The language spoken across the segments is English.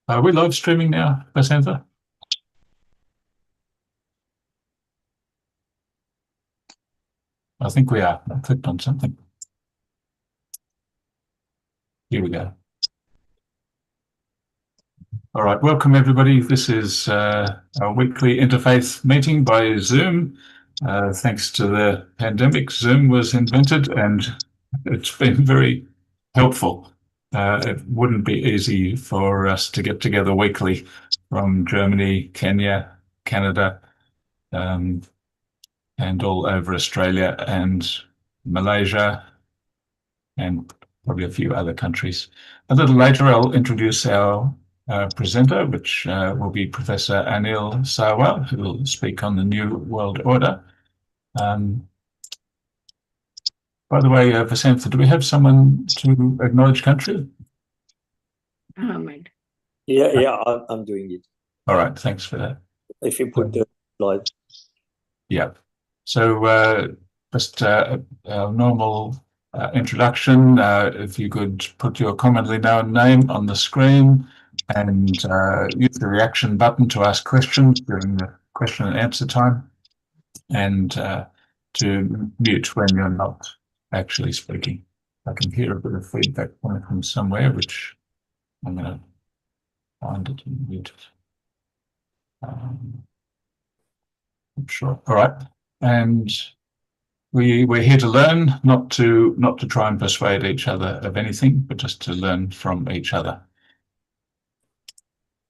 Are we live streaming now, Vasantha? I think we are. I clicked on something. Here we go. All right, welcome everybody. This is our weekly interfaith meeting by Zoom. Thanks to the pandemic, Zoom was invented and it's been very helpful. It wouldn't be easy for us to get together weekly from Germany, Kenya, Canada, and all over Australia and Malaysia, and probably a few other countries. A little later, I'll introduce our presenter, which will be Professor Anil Sarwar, who will speak on the New World Order. By the way, Vasantha, do we have someone to acknowledge country? Yeah, I'm doing it. All right, thanks for that. If you put the slide. Yeah. So just a normal introduction. If you could put your commonly known name on the screen and use the reaction button to ask questions during the question and answer time, and to mute when you're not actually speaking. I can hear a bit of feedback coming from somewhere, which I'm going to find it and mute it. I'm sure. All right. And we're here to learn, not to try and persuade each other of anything, but just to learn from each other.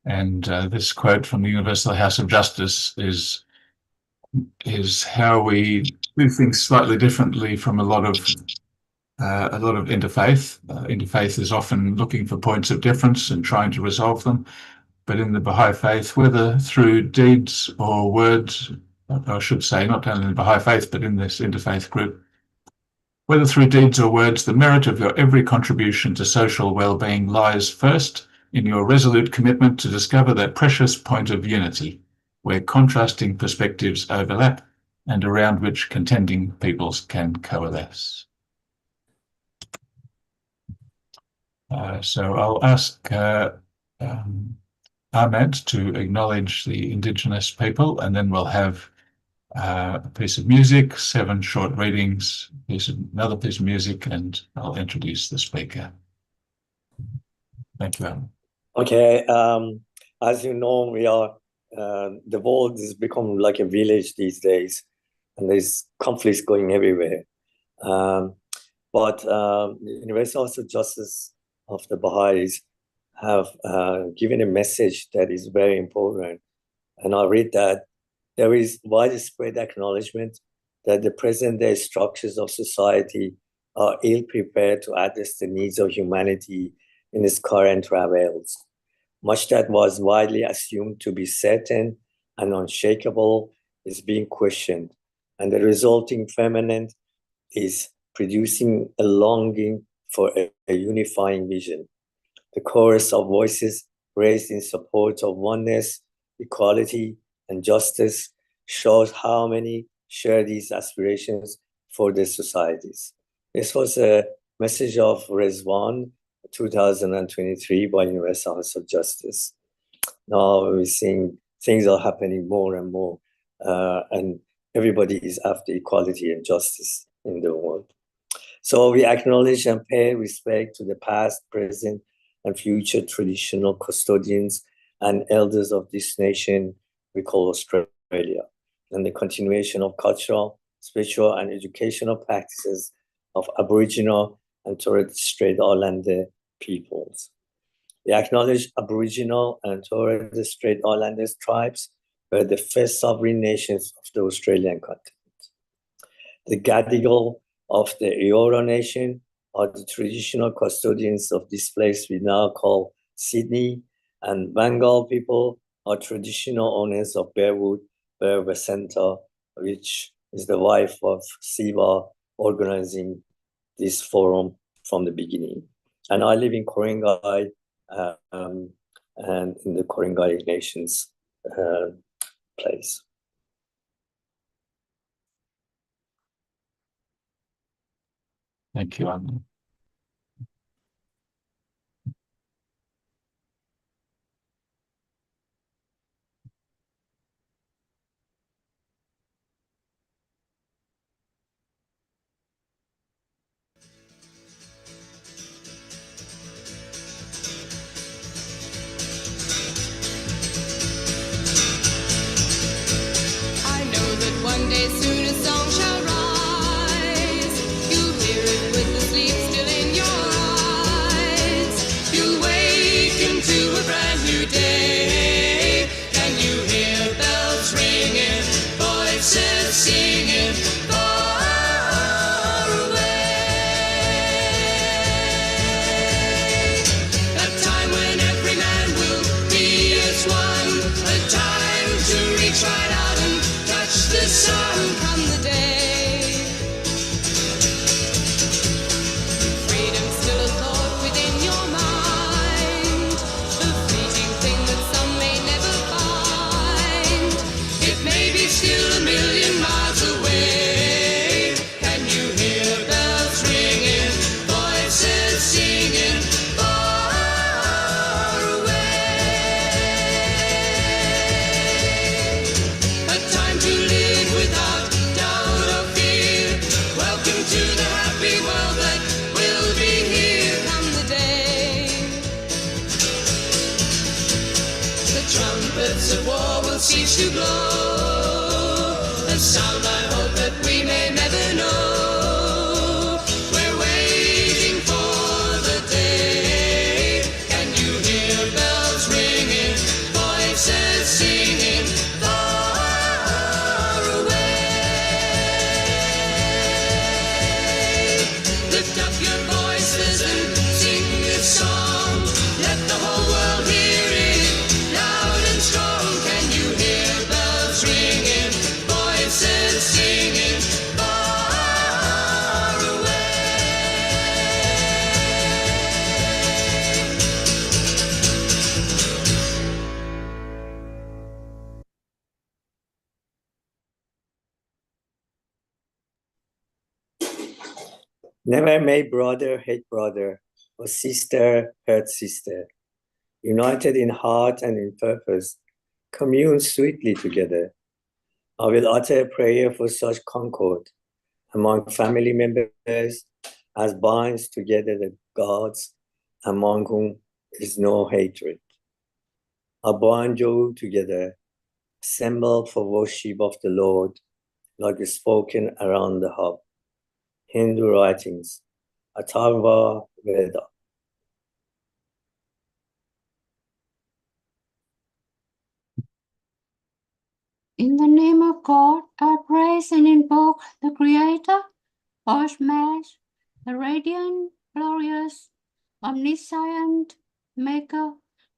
And this quote from the Universal House of Justice is how we do things slightly differently from a lot of interfaith. Interfaith is often looking for points of difference and trying to resolve them. But in the Baha'i faith, whether through deeds or words, I should say, not only in the Baha'i faith, but in this interfaith group, whether through deeds or words, the merit of your every contribution to social well-being lies first in your resolute commitment to discover that precious point of unity, where contrasting perspectives overlap and around which contending peoples can coalesce. So I'll ask Ahmed to acknowledge the Indigenous people, and then we'll have a piece of music, 7 short readings, another piece of music, and I'll introduce the speaker. Thank you, Ahmed. Okay, as you know, the world has become like a village these days, and there's conflicts going everywhere. But the Universal House of Justice of the Baha'is have given a message that is very important. And I'll read that. There is widespread acknowledgement that the present-day structures of society are ill-prepared to address the needs of humanity in its current travails. Much that was widely assumed to be certain and unshakable is being questioned, and the resulting phenomenon is producing a longing for a unifying vision. The chorus of voices raised in support of oneness, equality, and justice shows how many share these aspirations for their societies. This was a message of Rizwan 2023 by Universal House of Justice. Now we're seeing things are happening more and more, and everybody is after equality and justice in the world. So we acknowledge and pay respect to the past, present, and future traditional custodians and elders of this nation we call Australia, and the continuation of cultural, spiritual, and educational practices of Aboriginal and Torres Strait Islander peoples. We acknowledge Aboriginal and Torres Strait Islander tribes were the first sovereign nations of the Australian continent. The Gadigal of the Eora Nation are the traditional custodians of this place we now call Sydney, and Bengal people are traditional owners of Bearwood, Bear Centre, which is the wife of Siva organizing this forum from the beginning. And I live in Koringai, and in the Koringai Nations place. Thank you, Ahmed. sun come the day. Freedom's still a thought within your mind, a fleeting thing that some may never find. It may be still a million miles away. Can you hear bells ringing, voices singing far away? A time to live without doubt or fear. Welcome to the happy world that will be here come the day. The trumpets of war will cease to blow, a sound I hope that we may never know. We're waiting for the day. Can you hear bells ringing, voices singing far away? Lift up your voices and sing this song. Let the whole world hear it loud and strong. Can you hear bells ringing, voices singing far away? Never may brother hate brother, or sister hurt sister. United in heart and in purpose, commune sweetly together. I will utter a prayer for such concord among family members as binds together the gods, among whom is no hatred. I bind you together, assembled for worship of the Lord, like is spoken around the hub. Hindu writings, Atharva Veda. In the name of God, I praise and invoke the Creator, Ashmash, the radiant, glorious, omniscient, Maker,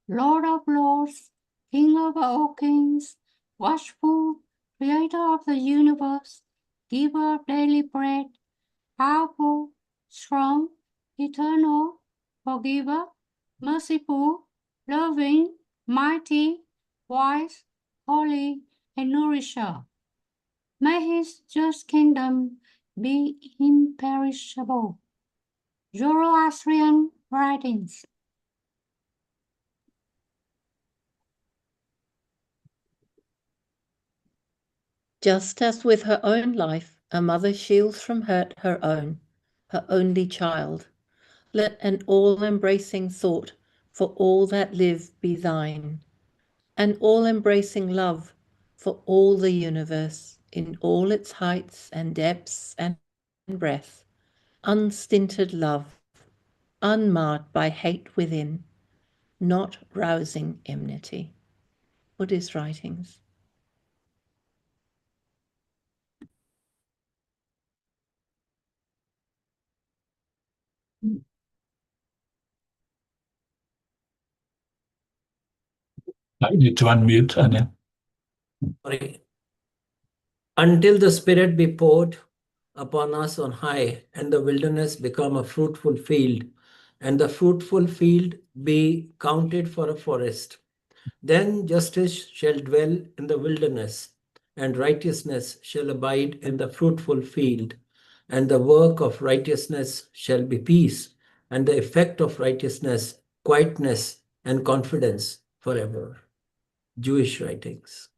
Lord of lords, King of all kings, watchful, Creator of the universe, Giver of daily bread, powerful, strong, eternal, forgiver, merciful, loving, mighty, wise, holy, and nourisher. May his just kingdom be imperishable. Zoroastrian writings. Just as with her own life, a mother shields from hurt her own, her only child, let an all-embracing thought for all that live be thine, an all-embracing love for all the universe in all its heights and depths and breadth, unstinted love, unmarred by hate within, not rousing enmity. Buddhist writings. I need to unmute, Anya. Sorry. Until the Spirit be poured upon us on high, and the wilderness become a fruitful field, and the fruitful field be counted for a forest. Then justice shall dwell in the wilderness, and righteousness shall abide in the fruitful field, and the work of righteousness shall be peace, and the effect of righteousness, quietness and confidence forever. Jewish writings.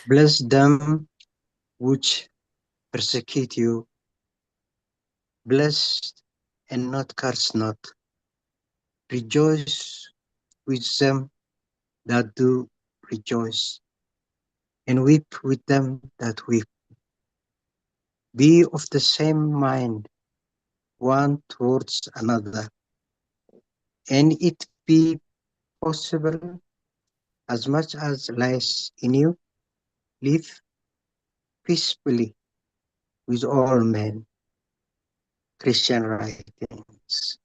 Bless them which persecute you. Bless and not curse not. Rejoice with them that do rejoice, and weep with them that weep. Be of the same mind one towards another, and it be possible, as much as lies in you, live peacefully with all men. Christian writing. lives.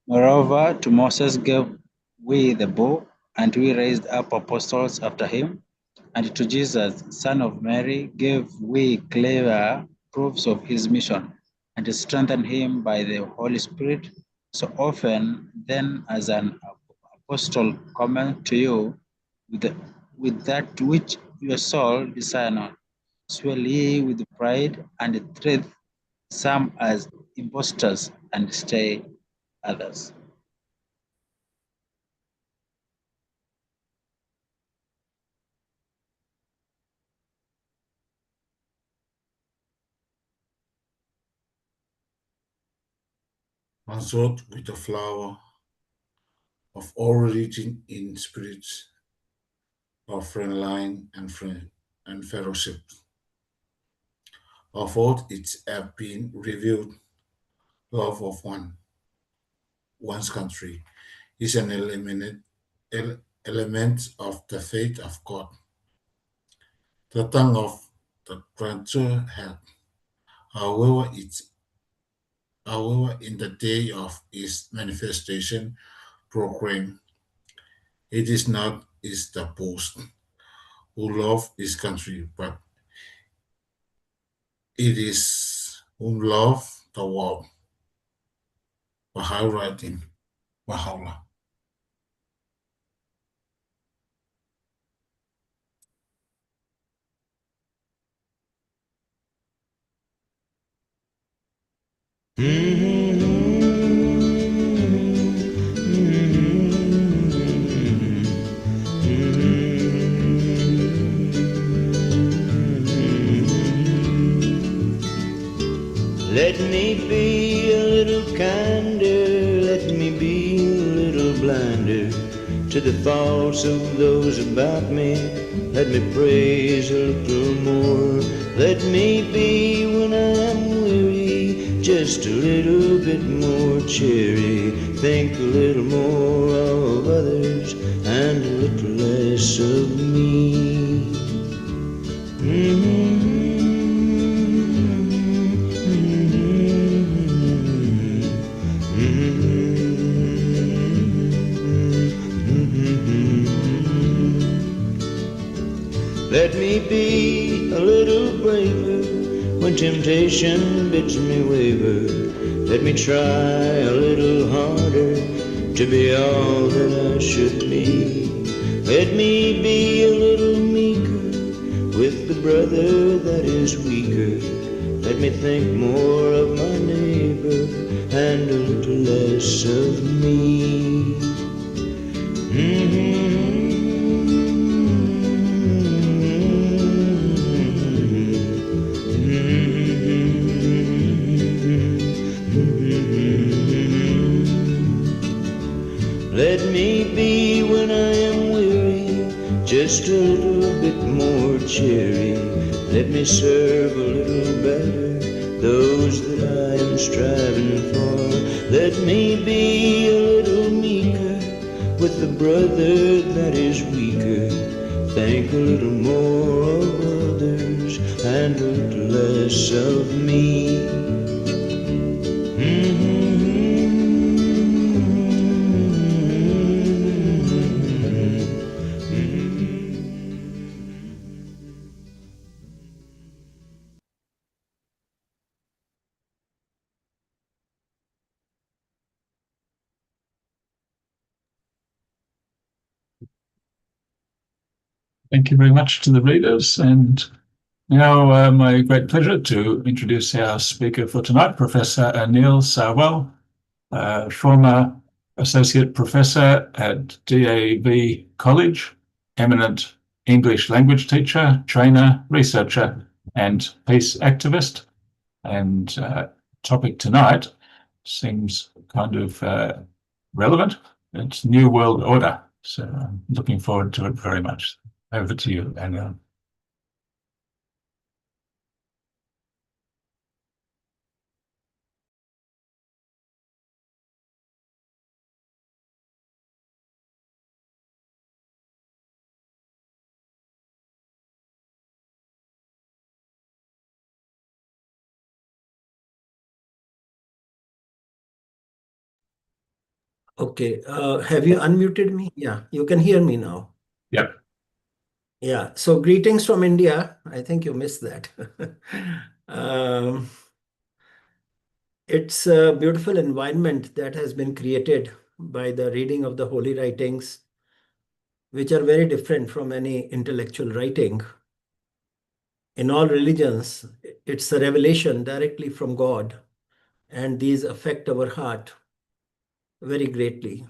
Moreover, to Moses gave we the bow, and we raised up apostles after him. And to Jesus, son of Mary, gave we clear proofs of his mission, and strengthened him by the Holy Spirit. So often, then, as an apostle cometh to you with that which your soul desire not, swell ye with pride and treat some as impostors and stay others. Consort with the flower of all religion in spirit of friend and fellowship. Of all it have been revealed, love of one's country is an element of the faith of God. The tongue of the creature had, however, in the day of its manifestation, proclaim, it is not is the post who love his country, but it is whom love the world. Bahal writing, Baha'u'llah. Let me be a little kinder, let me be a little blinder to the faults of those about me. Let me praise a little more. Let me be when I'm weary, just a little bit more cheery. Think a little more of others and a little less of me. Let me be a little braver when temptation bids me waver. Let me try a little harder to be all that I should be. Let me be a little meeker with the brother that is weaker. Let me think more of my neighbor and a little less of me. Let me be when I am weary, just a little bit more cheery. Let me serve a little better those that I am striving for. Let me be a little meeker with the brother that is weaker. Think a little more of others and a little less of me. Thank you very much to the readers. And now my great pleasure to introduce our speaker for tonight, Professor Anil Sarwal, former Associate Professor at DAV College, eminent English language teacher, trainer, researcher, and peace activist. And topic tonight seems kind of relevant. It's New World Order. So I'm looking forward to it very much. Over to you, Anil. Okay. Have you unmuted me? Yeah, you can hear me now. Yep. Yeah. So greetings from India. I think you missed that. It's a beautiful environment that has been created by the reading of the holy writings, which are very different from any intellectual writing. In all religions, it's a revelation directly from God, and these affect our heart very greatly.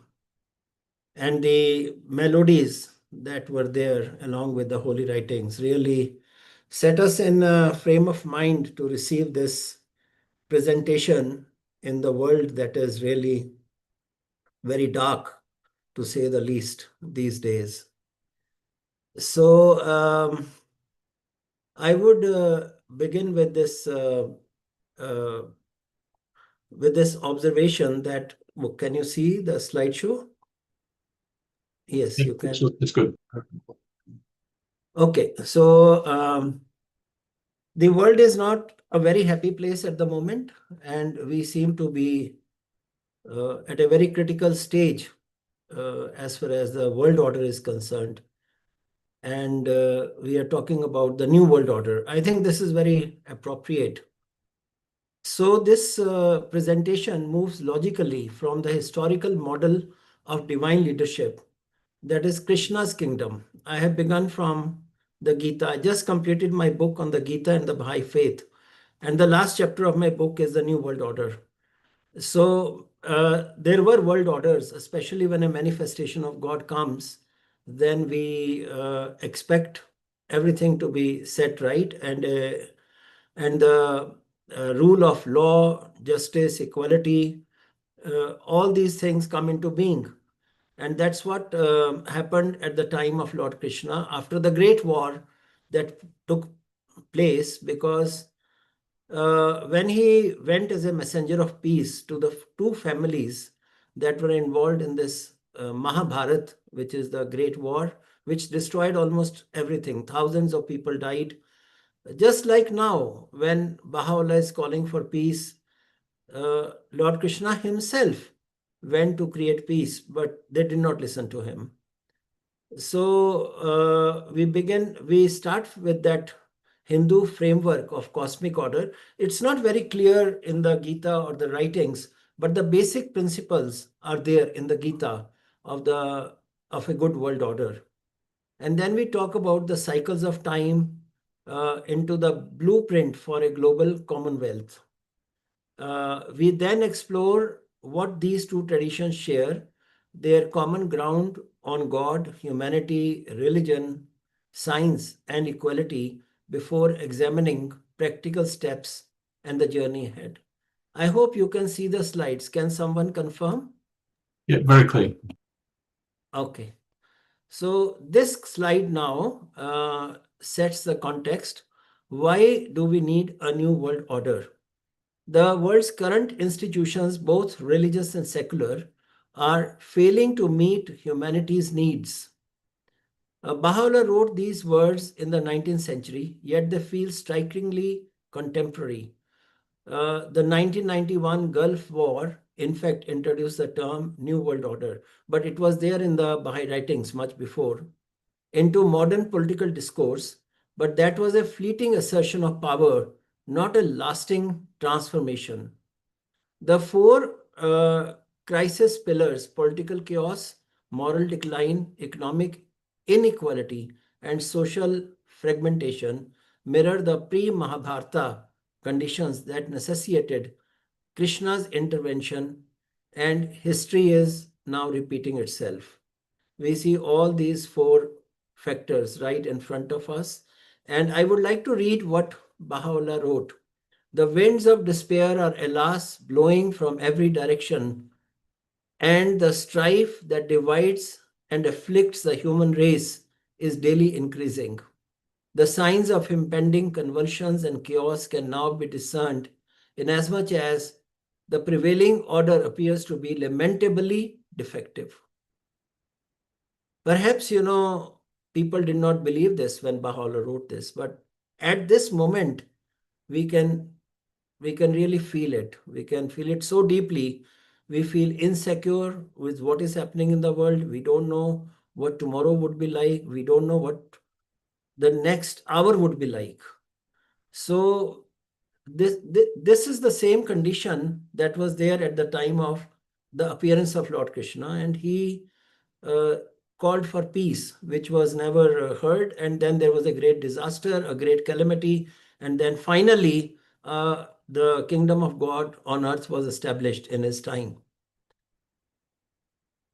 And the melodies that were there along with the holy writings really set us in a frame of mind to receive this presentation in the world that is really very dark, to say the least, these days. So I would begin with this observation that, can you see the slideshow? Yes, you can. It's good. Okay, so the world is not a very happy place at the moment, and we seem to be at a very critical stage as far as the world order is concerned. And we are talking about the new world order. I think this is very appropriate. So this presentation moves logically from the historical model of divine leadership, that is Krishna's kingdom. I have begun from the Gita. I just completed my book on the Gita and the Baha'i faith. And the last chapter of my book is the New World Order. So there were world orders, especially when a manifestation of God comes, then we expect everything to be set right, and the rule of law, justice, equality, all these things come into being. And that's what happened at the time of Lord Krishna after the great war that took place, because when he went as a messenger of peace to the two families that were involved in this Mahabharat, which is the great war, which destroyed almost everything. Thousands of people died. Just like now, when Baha'u'llah is calling for peace, Lord Krishna himself went to create peace, but they did not listen to him. So we start with that Hindu framework of cosmic order. It's not very clear in the Gita or the writings, but the basic principles are there in the Gita of a good world order. And then we talk about the cycles of time into the blueprint for a global commonwealth. We then explore what these two traditions share, their common ground on God, humanity, religion, science, and equality, before examining practical steps and the journey ahead. I hope you can see the slides. Can someone confirm? Yeah, very clear. Okay. So this slide now sets the context. Why do we need a new world order? The world's current institutions, both religious and secular, are failing to meet humanity's needs. Baha'u'llah wrote these words in the 19th century, yet they feel strikingly contemporary. The 1991 Gulf War, in fact, introduced the term New World Order, but it was there in the Baha'i writings much before, into modern political discourse, but that was a fleeting assertion of power, not a lasting transformation. The four crisis pillars, political chaos, moral decline, economic inequality, and social fragmentation, mirror the pre-Mahabharata conditions that necessitated Krishna's intervention, and history is now repeating itself. We see all these four factors right in front of us. And I would like to read what Baha'u'llah wrote. The winds of despair are, alas, blowing from every direction, and the strife that divides and afflicts the human race is daily increasing. The signs of impending convulsions and chaos can now be discerned, inasmuch as the prevailing order appears to be lamentably defective. Perhaps, people did not believe this when Baha'u'llah wrote this, but at this moment, we can really feel it. We can feel it so deeply We feel insecure with what is happening in the world. We don't know what tomorrow would be like. We don't know what the next hour would be like. So this is the same condition that was there at the time of the appearance of Lord Krishna, and he called for peace, which was never heard. And then there was a great disaster, a great calamity, and then finally the kingdom of God on earth was established in his time.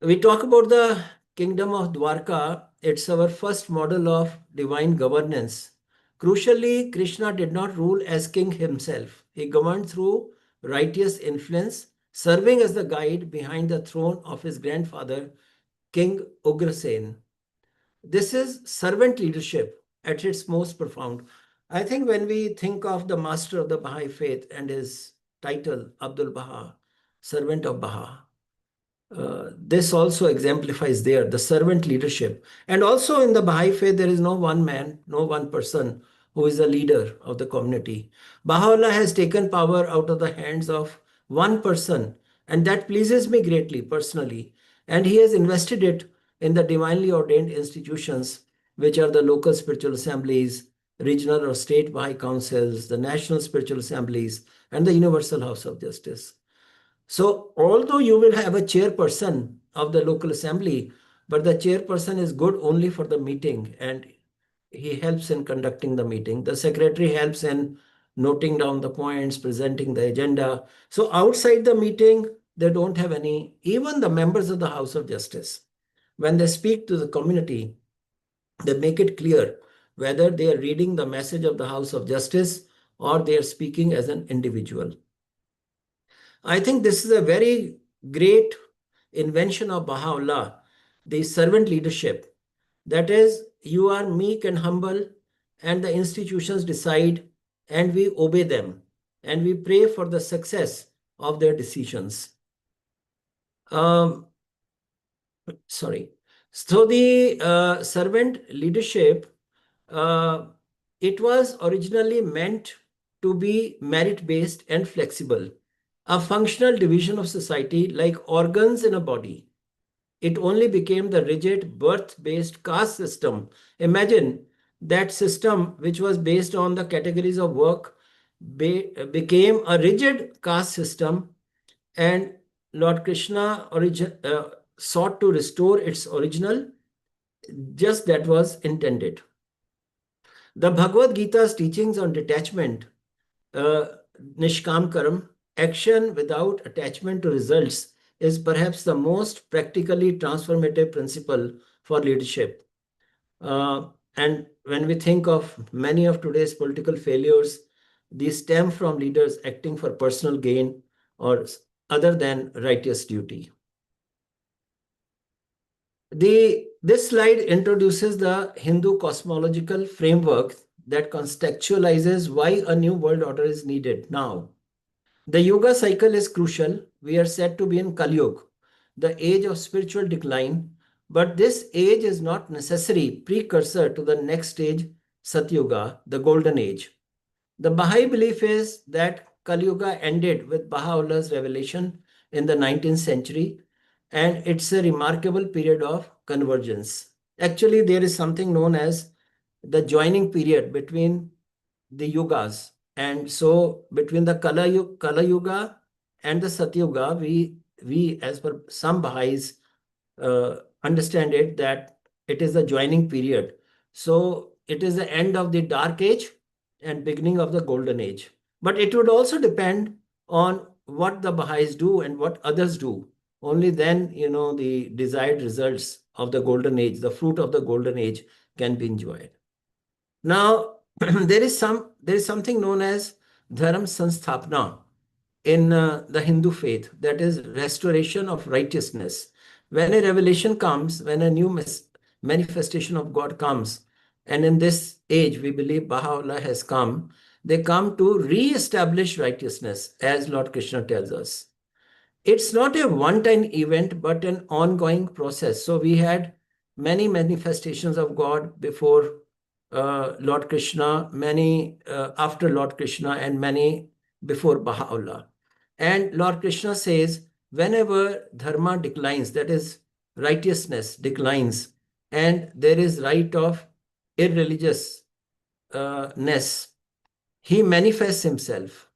We talk about the kingdom of Dwarka. It's our first model of divine governance. Crucially, Krishna did not rule as king himself. He governed through righteous influence, serving as the guide behind the throne of his grandfather, King Ugrasen. This is servant leadership at its most profound. I think when we think of the master of the Baha'i faith and his title, Abdul Baha, servant of Baha, this also exemplifies there the servant leadership. And also in the Baha'i faith, there is no one man, no one person who is the leader of the community. Baha'u'llah has taken power out of the hands of one person, and that pleases me greatly personally. And he has invested it in the divinely ordained institutions, which are the local spiritual assemblies, regional or state Baha'i councils, the national spiritual assemblies, and the Universal House of Justice. So although you will have a chairperson of the local assembly, but the chairperson is good only for the meeting, and he helps in conducting the meeting. The secretary helps in noting down the points, presenting the agenda. So outside the meeting, they don't have any, even the members of the House of Justice, when they speak to the community, they make it clear whether they are reading the message of the House of Justice or they are speaking as an individual. I think this is a very great invention of Baha'u'llah, the servant leadership. That is, you are meek and humble, and the institutions decide, and we obey them, and we pray for the success of their decisions. Sorry. So the servant leadership, it was originally meant to be merit-based and flexible, a functional division of society like organs in a body. It only became the rigid birth-based caste system. Imagine that system, which was based on the categories of work, became a rigid caste system, and Lord Krishna sought to restore its original, just that was intended. The Bhagavad Gita's teachings on detachment, Nishkam Karam, action without attachment to results, is perhaps the most practically transformative principle for leadership. And when we think of many of today's political failures, these stem from leaders acting for personal gain or other than righteous duty. This slide introduces the Hindu cosmological framework that contextualizes why a new world order is needed now. The Yuga cycle is crucial. We are said to be in Kali Yuga, the age of spiritual decline, but this age is not necessary precursor to the next stage, Satyuga, the golden age. The Baha'i belief is that Kali Yuga ended with Baha'u'llah's revelation in the 19th century, and it's a remarkable period of convergence. Actually, there is something known as the joining period between the yugas. And so between the Kala Yuga and the Satyuga, we as per some Baha'is understand it that it is the joining period. So it is the end of the dark age and beginning of the golden age. But it would also depend on what the Baha'is do and what others do. Only then, the desired results of the golden age, the fruit of the golden age, can be enjoyed. Now, there is something known as Dharam Sanstapna in the Hindu faith, that is restoration of righteousness. When a revelation comes, when a new manifestation of God comes, and in this age we believe Baha'u'llah has come, they come to re-establish righteousness, as Lord Krishna tells us. It's not a one-time event, but an ongoing process. So we had many manifestations of God before Lord Krishna, many after Lord Krishna, and many before Baha'u'llah. And Lord Krishna says whenever dharma declines, that is, righteousness declines, and there is right of irreligiousness, he manifests himself.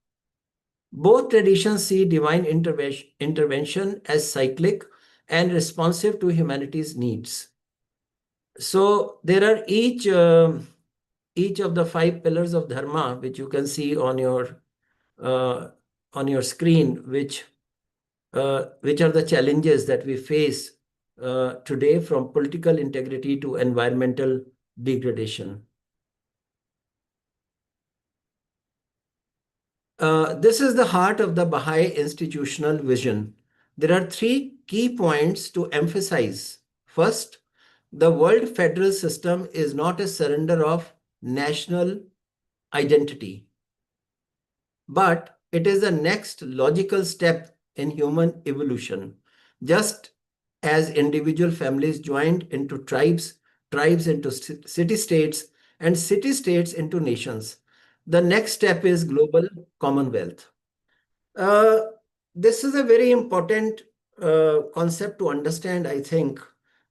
Both traditions see divine intervention as cyclic and responsive to humanity's needs. So there are each of the 5 pillars of dharma, which you can see on your screen, which are the challenges that we face today, from political integrity to environmental degradation. This is the heart of the Baha'i institutional vision. There are 3 key points to emphasize. First, the world federal system is not a surrender of national identity, but it is the next logical step in human evolution. Just as individual families joined into tribes, tribes into city-states, and city-states into nations, the next step is global commonwealth. This is a very important concept to understand, I think.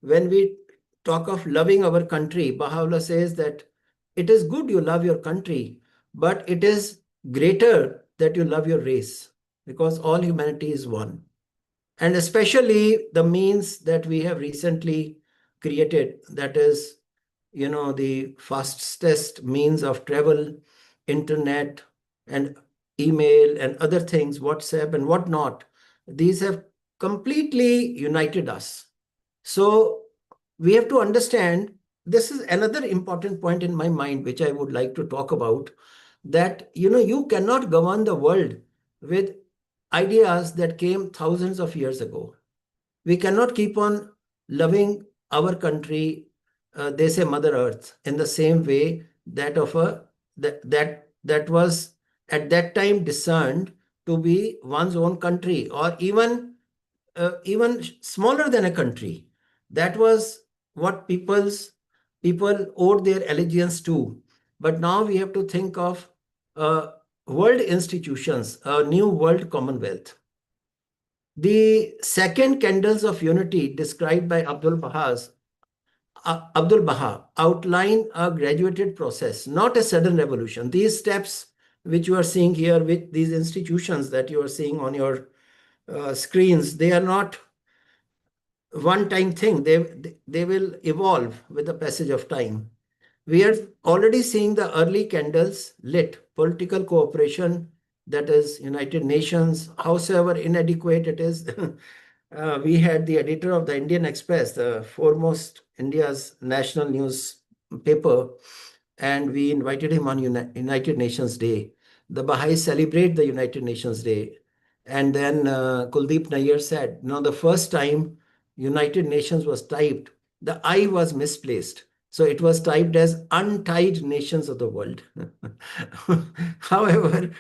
When we talk of loving our country, Baha'u'llah says that it is good you love your country, but it is greater that you love your race, because all humanity is one. And especially the means that we have recently created, that is, the fastest means of travel, internet and email and other things, WhatsApp and whatnot, these have completely united us. So we have to understand, this is another important point in my mind, which I would like to talk about, that, you cannot govern the world with ideas that came thousands of years ago. We cannot keep on loving our country, they say Mother Earth, in the same way that was at that time discerned to be one's own country, or even smaller than a country. That was what people owed their allegiance to. But now we have to think of world institutions, a new world commonwealth. The second candles of unity described by Abdul Baha outline a graduated process, not a sudden revolution. These steps which you are seeing here with these institutions that you are seeing on your screens, they are not one-time thing. They will evolve with the passage of time. We are already seeing the early candles lit. Political cooperation, that is United Nations, howsoever inadequate it is. We had the editor of the Indian Express, the foremost India's national newspaper, and we invited him on United Nations Day. The Baha'is celebrate the United Nations Day. And then Kuldeep Nayyar said, the first time United Nations was typed, the I was misplaced. So it was typed as Untied Nations of the World. However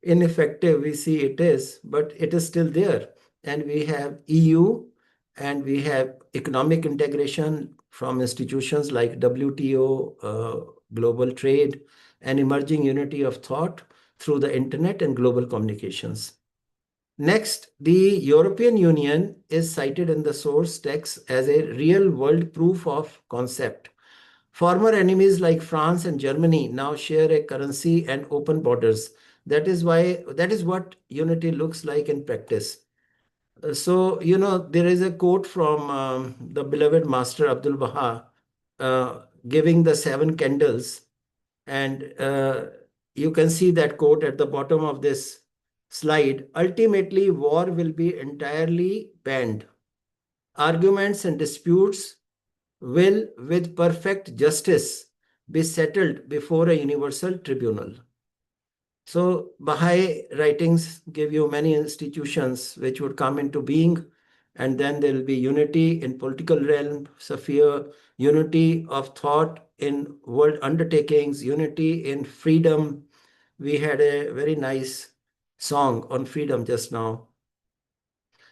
ineffective we see it is, but it is still there. And we have EU, and we have economic integration from institutions like WTO, global trade, and emerging unity of thought through the internet and global communications. Next, the European Union is cited in the source text as a real world proof of concept. Former enemies like France and Germany now share a currency and open borders. That is what unity looks like in practice. So, there is a quote from the beloved Master Abdul Baha giving the 7 candles. And you can see that quote at the bottom of this slide. Ultimately, war will be entirely banned. Arguments and disputes will, with perfect justice, be settled before a universal tribunal. So Baha'i writings give you many institutions which would come into being, and then there will be unity in political realm, sphere, unity of thought in world undertakings, unity in freedom. We had a very nice song on freedom just now.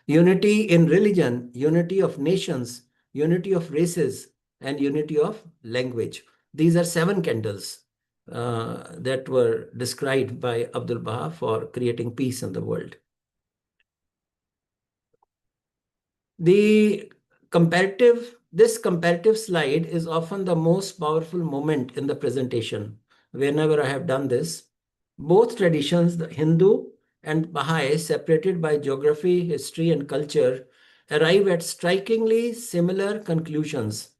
Unity in religion, unity of nations, unity of races, and unity of language. These are 7 candles that were described by Abdul Baha for creating peace in the world. This comparative slide is often the most powerful moment in the presentation. Whenever I have done this, both traditions, the Hindu and Baha'i, separated by geography, history, and culture, arrive at strikingly similar conclusions.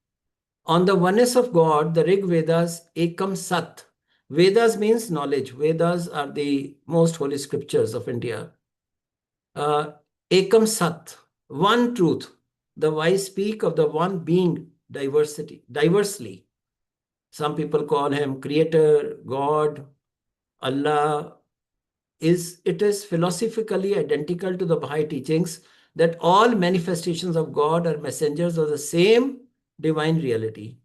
On the oneness of God, the Rig Vedas Ekam Sat. Vedas means knowledge. Vedas are the most holy scriptures of India. Ekam Sat, one truth. The wise speak of the one being diversely. Some people call him creator, God, Allah. It is philosophically identical to the Baha'i teachings that all manifestations of God are messengers of the same divine reality.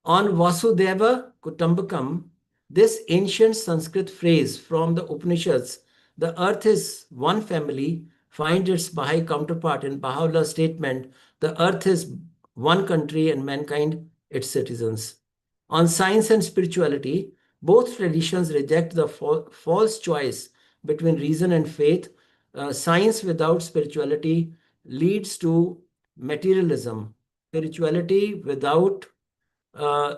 On Vasudeva Kutumbakam, this ancient Sanskrit phrase from the Upanishads, the earth is one family, finds its Baha'i counterpart in Baha'u'llah's statement, the earth is one country and mankind its citizens. On science and spirituality, both traditions reject the false choice between reason and faith. Science without spirituality leads to materialism. Spirituality without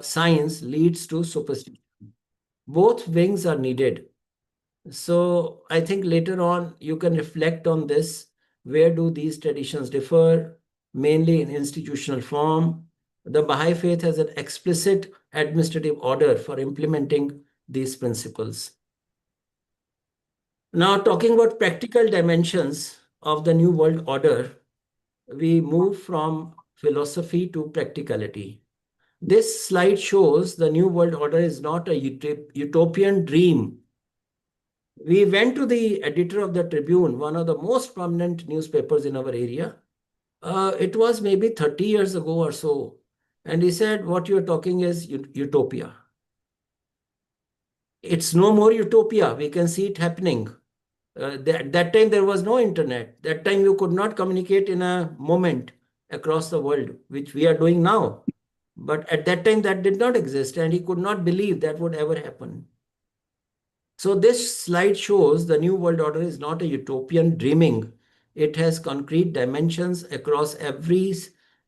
science leads to superstition. Both wings are needed. So I think later on you can reflect on this. Where do these traditions differ? Mainly in institutional form. The Baha'i faith has an explicit administrative order for implementing these principles. Now, talking about practical dimensions of the New World Order, we move from philosophy to practicality. This slide shows the New World Order is not a utopian dream. We went to the editor of the Tribune, one of the most prominent newspapers in our area. It was maybe 30 years ago or so. And he said, what you're talking is utopia. It's no more utopia. We can see it happening. That time there was no internet. That time you could not communicate in a moment across the world, which we are doing now. But at that time that did not exist, and he could not believe that would ever happen. So this slide shows the New World Order is not a utopian dreaming. It has concrete dimensions across every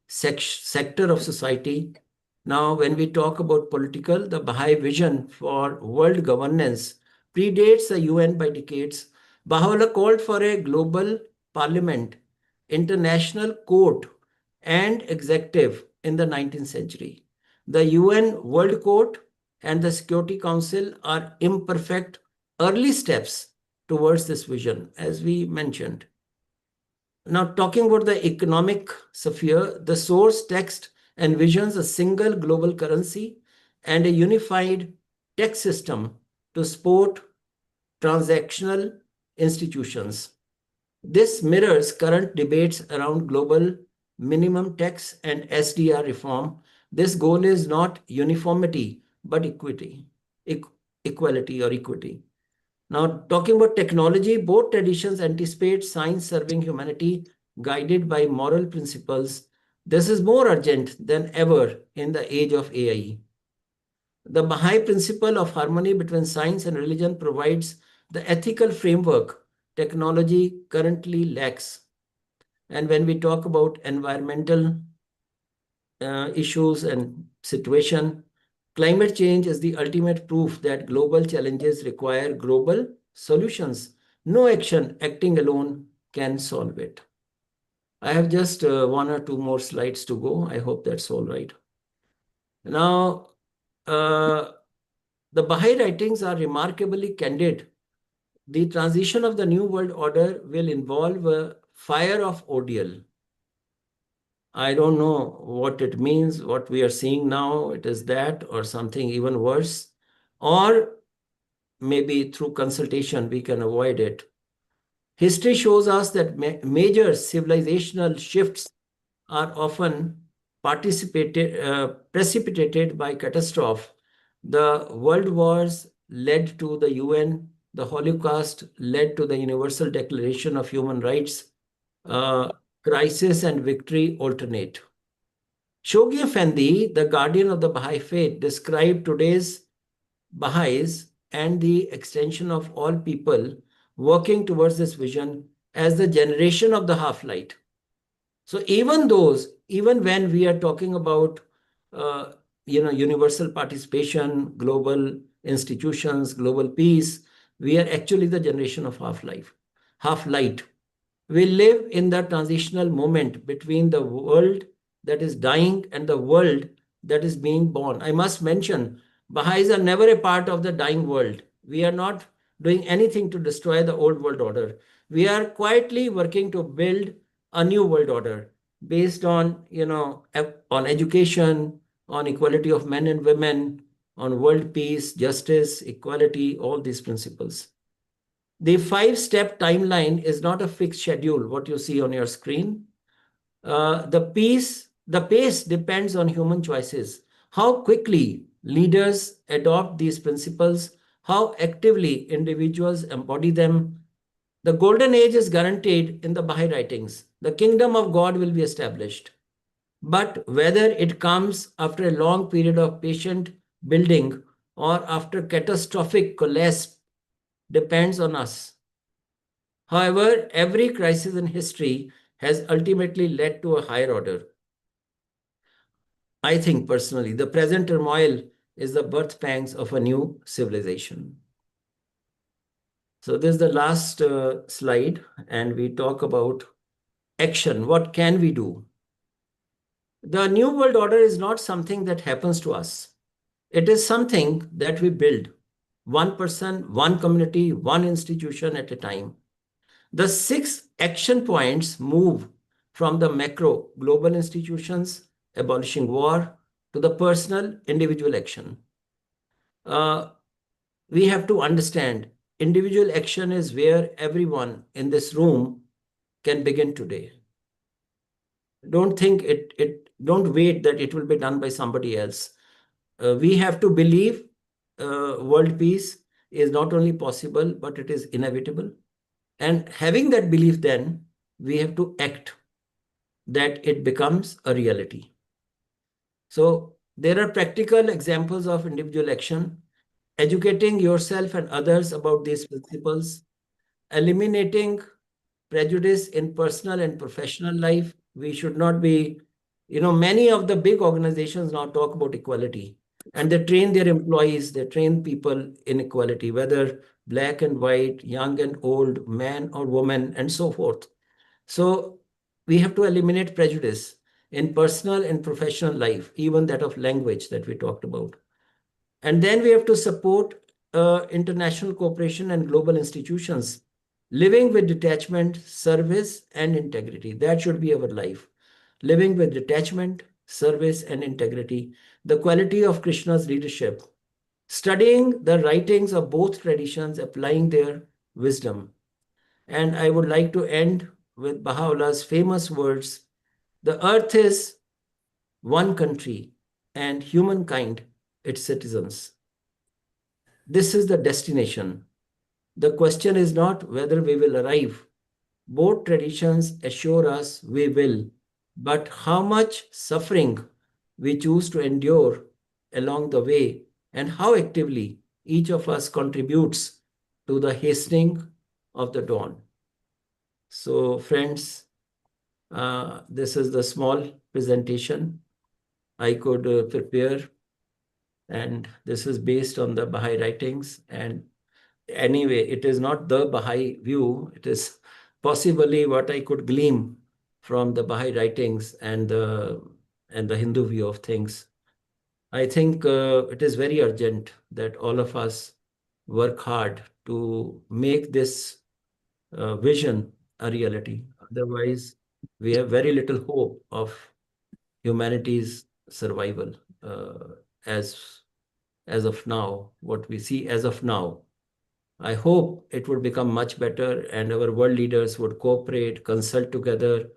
sector of society. Now, when we talk about political, the Baha'i vision for world governance predates the UN by decades. Baha'u'llah called for a global parliament, international court, and executive in the 19th century. The UN World Court and the Security Council are imperfect early steps towards this vision, as we mentioned. Now, talking about the economic sphere, the source text envisions a single global currency and a unified tax system to support transactional institutions. This mirrors current debates around global minimum tax and SDR reform. This goal is not uniformity, but equality or equity. Now, talking about technology, both traditions anticipate science serving humanity, guided by moral principles. This is more urgent than ever in the age of AI. The Baha'i principle of harmony between science and religion provides the ethical framework technology currently lacks. And when we talk about environmental issues and situation, climate change is the ultimate proof that global challenges require global solutions. No action acting alone can solve it. I have just 1 or 2 more slides to go. I hope that's all right. Now, the Baha'i writings are remarkably candid. The transition of the New World Order will involve a fire of ordeal. I don't know what it means, what we are seeing now, it is that or something even worse, or maybe through consultation we can avoid it. History shows us that major civilizational shifts are often precipitated by catastrophe. The world wars led to the UN, the Holocaust led to the Universal Declaration of Human Rights. Crisis and victory alternate. Shoghi Effendi, the guardian of the Baha'i faith, described today's Baha'is and the extension of all people working towards this vision as the generation of the half-light. So even when we are talking about universal participation, global institutions, global peace, we are actually the generation of half-light. We live in the transitional moment between the world that is dying and the world that is being born. I must mention, Baha'is are never a part of the dying world. We are not doing anything to destroy the old world order. We are quietly working to build a new world order based on, on education, on equality of men and women, on world peace, justice, equality, all these principles. The 5-step timeline is not a fixed schedule, what you see on your screen. The pace depends on human choices. How quickly leaders adopt these principles, how actively individuals embody them. The golden age is guaranteed in the Baha'i writings. The kingdom of God will be established. But whether it comes after a long period of patient building or after catastrophic collapse depends on us. However, every crisis in history has ultimately led to a higher order. I think personally, the present turmoil is the birth pangs of a new civilization. So this is the last slide, and we talk about action. What can we do? The new world order is not something that happens to us. It is something that we build, one person, one community, one institution at a time. The 6 action points move from the macro global institutions, abolishing war, to the personal individual action. We have to understand individual action is where everyone in this room can begin today. Don't think don't wait that it will be done by somebody else. We have to believe world peace is not only possible, but it is inevitable. And having that belief, then we have to act that it becomes a reality. So there are practical examples of individual action, educating yourself and others about these principles, eliminating prejudice in personal and professional life. We should not be, many of the big organizations now talk about equality, and they train their employees, they train people in equality, whether black and white, young and old, man or woman, and so forth. So we have to eliminate prejudice in personal and professional life, even that of language that we talked about. And then we have to support international cooperation and global institutions, living with detachment, service, and integrity. That should be our life. Living with detachment, service, and integrity. The quality of Krishna's leadership. Studying the writings of both traditions, applying their wisdom. And I would like to end with Baha'u'llah's famous words, the earth is one country and humankind its citizens. This is the destination. The question is not whether we will arrive. Both traditions assure us we will, but how much suffering we choose to endure along the way and how actively each of us contributes to the hastening of the dawn. So friends, this is the small presentation I could prepare, and this is based on the Baha'i writings. And anyway, it is not the Baha'i view, it is possibly what I could glean from the Baha'i writings and the Hindu view of things. I think it is very urgent that all of us work hard to make this vision a reality. Otherwise, we have very little hope of humanity's survival as of now, what we see as of now. I hope it would become much better and our world leaders would cooperate, consult together,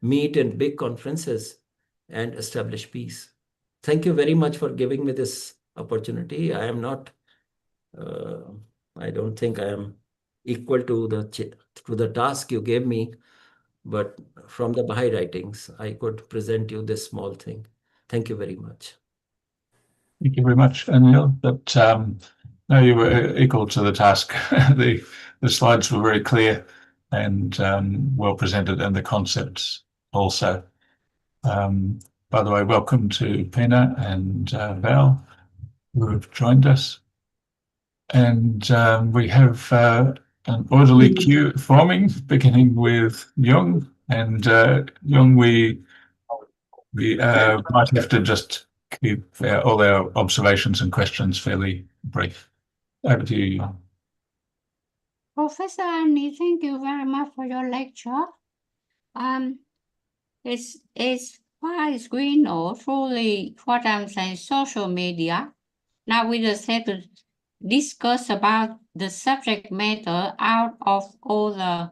meet in big conferences, and establish peace. Thank you very much for giving me this opportunity. I am not, I don't think I am equal to the task you gave me, but from the Baha'i writings, I could present you this small thing. Thank you very much. Thank you very much, Anil. But no, you were equal to the task. The slides were very clear and well presented, and the concepts also. By the way, welcome to Pina and Val, who have joined us. And we have an orderly queue forming, beginning with Jung. And Jung, we might have to just keep all our observations and questions fairly brief. Over to you, Jung. Professor Annie, thank you very much for your lecture. It's far as we know, truly what I'm saying, social media. Now we just have to discuss about the subject matter out of all the,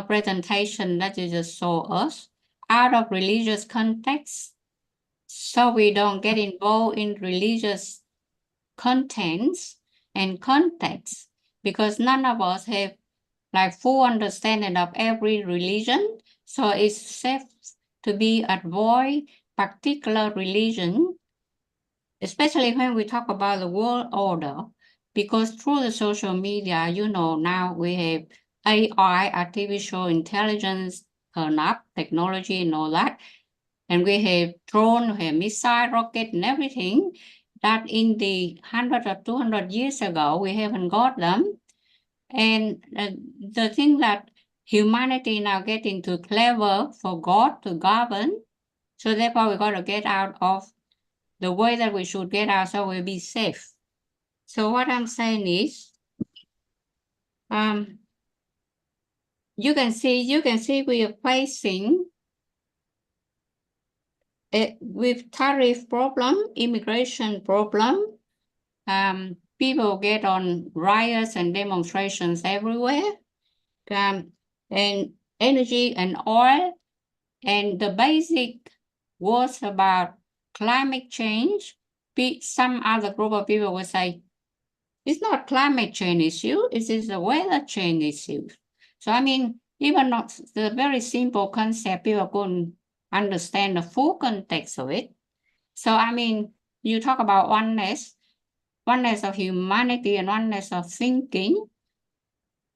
presentation that you just saw us, out of religious context, so we don't get involved in religious contents and context, because none of us have like full understanding of every religion. So it's safe to be avoid particular religion, especially when we talk about the world order, because through the social media, now we have AI, artificial intelligence, turn up, technology and all that. And we have drone, we have missile, rocket and everything that in the 100 or 200 years ago, we haven't got them. And the thing that humanity now getting too clever for God to govern, so therefore we got to get out of the way that we should get out so we'll be safe. So what I'm saying is, you can see we are facing with tariff problem, immigration problem. People get on riots and demonstrations everywhere, and energy and oil, and the basic was about climate change. Some other group of people will say, it's not climate change issue, it is a weather change issue. So I mean, even not the very simple concept, people couldn't understand the full context of it. So I mean, you talk about oneness of humanity and oneness of thinking.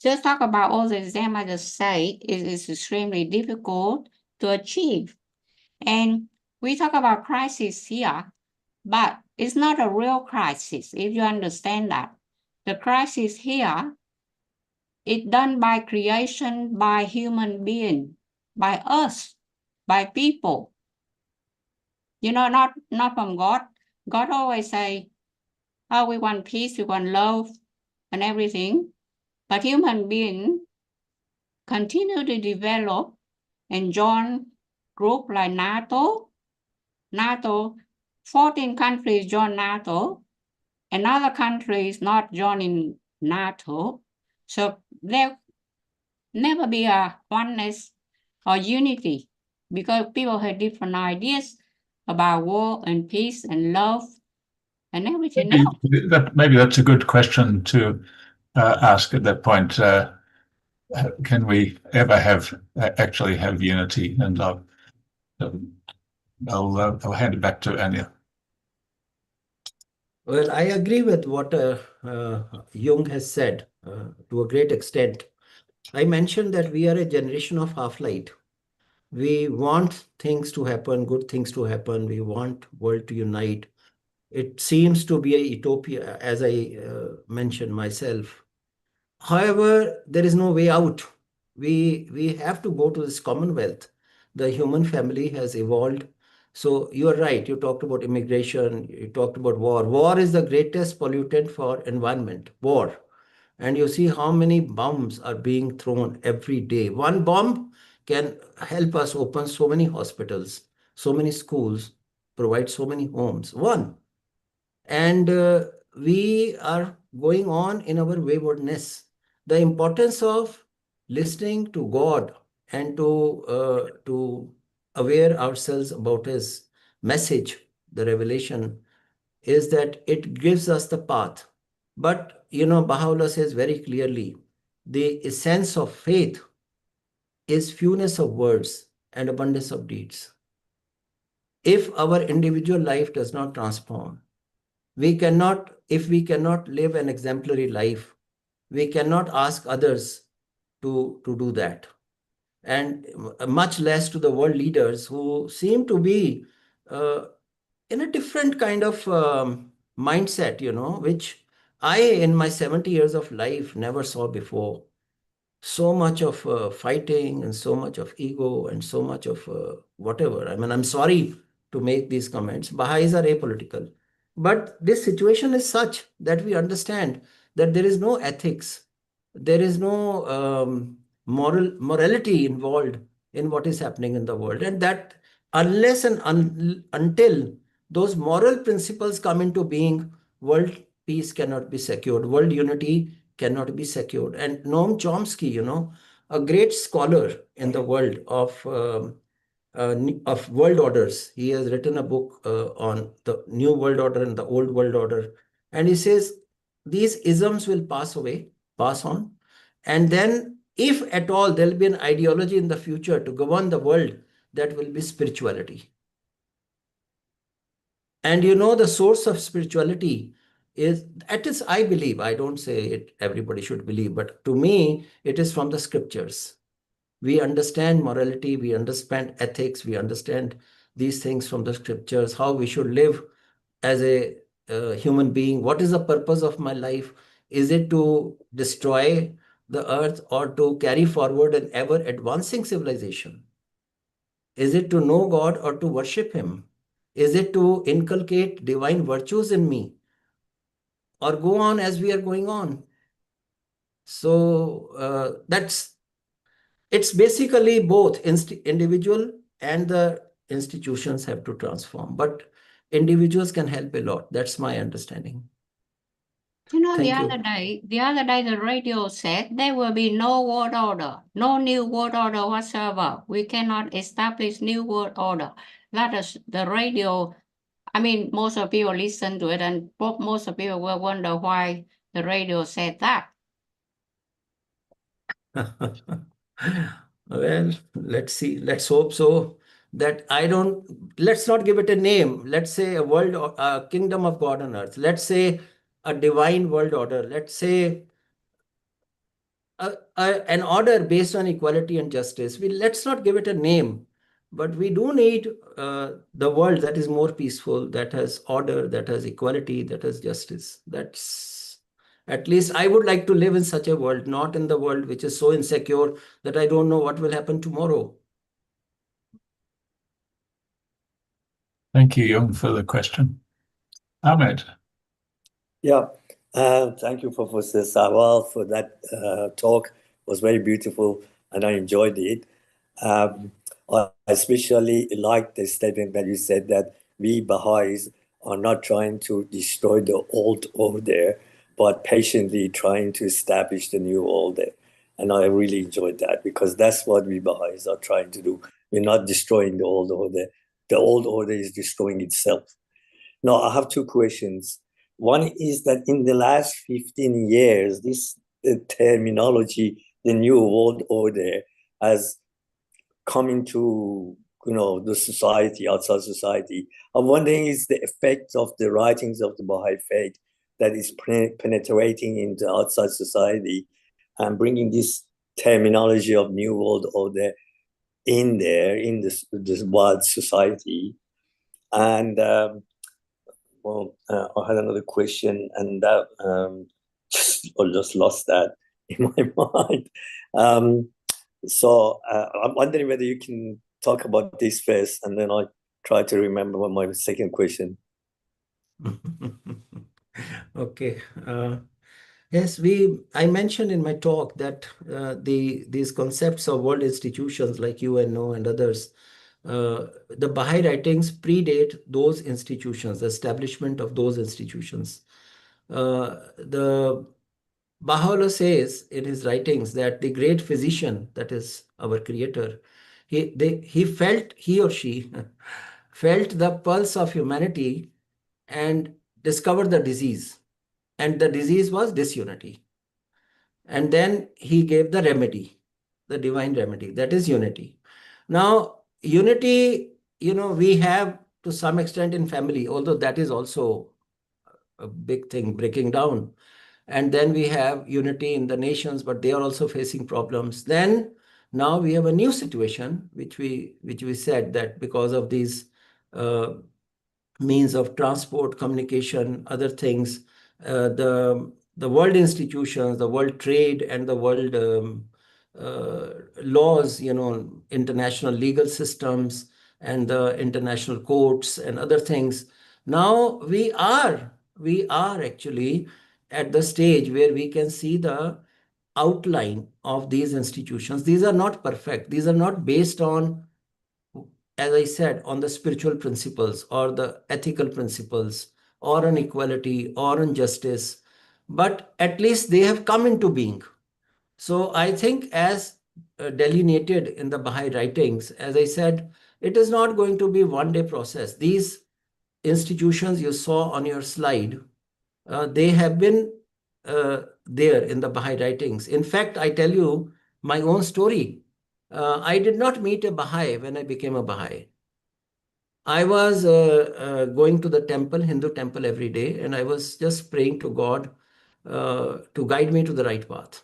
Just talk about all the examples I just say is extremely difficult to achieve. And we talk about crisis here, but it's not a real crisis, if you understand that. The crisis here is done by creation, by human being, by us, by people. Not from God. God always say, oh, we want peace, we want love and everything. But human beings continue to develop and join group like NATO, 14 countries join NATO, and other countries not joining NATO. So there never be a oneness or unity, because people have different ideas about war and peace and love and everything else. Maybe that's a good question to ask at that point. Can we ever actually have unity and love? I'll hand it back to Anya. Well, I agree with what Jung has said to a great extent. I mentioned that we are a generation of half-light. We want things to happen, good things to happen. We want world to unite. It seems to be a utopia, as I mentioned myself. However, there is no way out. We have to go to this commonwealth. The human family has evolved. So you are right. You talked about immigration. You talked about war. War is the greatest pollutant for environment. War. And you see how many bombs are being thrown every day. One bomb can help us open so many hospitals, so many schools, provide so many homes. One. And we are going on in our waywardness. The importance of listening to God and to aware ourselves about His message, the revelation, is that it gives us the path. But, Baha'u'llah says very clearly, the essence of faith is fewness of words and abundance of deeds. If our individual life does not transform, if we cannot live an exemplary life, we cannot ask others to do that. and much less to the world leaders who seem to be in a different kind of mindset, which I, in my 70 years of life, never saw before. So much of fighting and so much of ego and so much of whatever. I mean, I'm sorry to make these comments. Baha'is are apolitical. But this situation is such that we understand that there is no ethics, there is no morality involved in what is happening in the world. And that unless and until those moral principles come into being, world peace cannot be secured, world unity cannot be secured. And Noam Chomsky, a great scholar in the world of world orders, he has written a book on the new world order and the old world order. And he says these isms will pass away, pass on. And then, if at all, there'll be an ideology in the future to govern the world, that will be spirituality. And the source of spirituality is, at least I believe, I don't say it everybody should believe, but to me, it is from the scriptures. We understand morality, we understand ethics, we understand these things from the scriptures, how we should live as a human being. What is the purpose of my life? Is it to destroy the earth or to carry forward an ever advancing civilization? Is it to know God or to worship Him? Is it to inculcate divine virtues in me or go on as we are going on? So it's basically both individual and the institutions have to transform, but individuals can help a lot. That's my understanding. Thank the you. other day, the radio said there will be no world order, no new world order whatsoever. We cannot establish new world order. That is the radio. I mean, most of people listen to it, and most of people will wonder why the radio said that. Well, let's see. Let's hope so. Let's not give it a name. Let's say a kingdom of God on earth. Let's say a divine world order. Let's say an order based on equality and justice. Let's not give it a name, but we do need the world that is more peaceful, that has order, that has equality, that has justice. At least I would like to live in such a world, not in the world which is so insecure that I don't know what will happen tomorrow. Thank you, Young, for the question. Ahmed. Yeah, thank you, Professor Sawal, for that talk. It was very beautiful and I enjoyed it. I especially liked the statement that you said that we Baha'is are not trying to destroy the old order, but patiently trying to establish the new order. And I really enjoyed that because that's what we Baha'is are trying to do. We're not destroying the old order. The old order is destroying itself. Now, I have two questions. One is that in the last 15 years, this terminology, the new world order, has come into the society, outside society. I'm wondering, is the effect of the writings of the Baha'i faith that is penetrating into outside society and bringing this terminology of new world order in there, in this wild society. And I had another question, and that I just lost that in my mind. So I'm wondering whether you can talk about this first, and then I try to remember what my second question. Okay. Yes, I mentioned in my talk that these concepts of world institutions like UNO and others, the Baha'i writings predate those institutions, the establishment of those institutions. The Baha'u'llah says in his writings that the great physician, that is our creator, he or she felt the pulse of humanity and discovered the disease. And the disease was disunity. And then he gave the remedy, the divine remedy, that is unity. Now, unity, we have to some extent in family, although that is also a big thing breaking down. And then we have unity in the nations, but they are also facing problems. Then Now we have a new situation, which we said that because of these means of transport, communication, other things, the world institutions, the world trade, and the world laws, international legal systems, and the international courts and other things. Now we are actually at the stage where we can see the outline of these institutions. These are not perfect. These are not based on, as I said, on the spiritual principles or the ethical principles or on equality or on justice, but at least they have come into being. So I think, as delineated in the Baha'i writings, as I said, it is not going to be one-day process. These institutions you saw on your slide, they have been there in the Baha'i writings. In fact, I tell you my own story. I did not meet a Baha'i when I became a Baha'i. I was going to the temple, Hindu temple, every day, and I was just praying to God to guide me to the right path.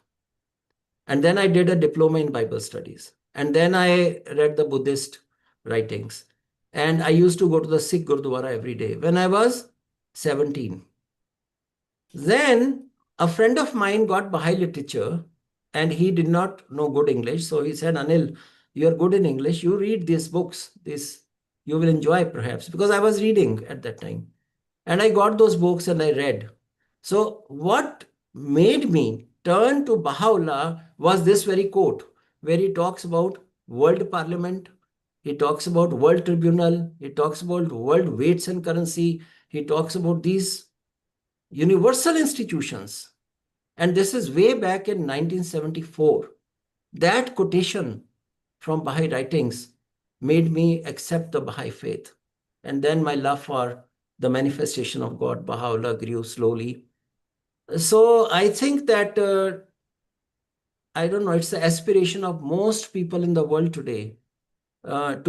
And then I did a diploma in Bible studies. And then I read the Buddhist writings. And I used to go to the Sikh Gurdwara every day when I was 17. Then a friend of mine got Baha'i literature, and he did not know good English. So he said, Anil, you're good in English. You read these books. You will enjoy perhaps, because I was reading at that time. And I got those books and I read. So what made me turn to Baha'u'llah was this very quote, where he talks about world parliament, he talks about world tribunal, he talks about world weights and currency, he talks about these universal institutions. And this is way back in 1974. That quotation from Baha'i writings made me accept the Baha'i faith. And then my love for the manifestation of God, Baha'u'llah, grew slowly. So I think that, I don't know, it's the aspiration of most people in the world today there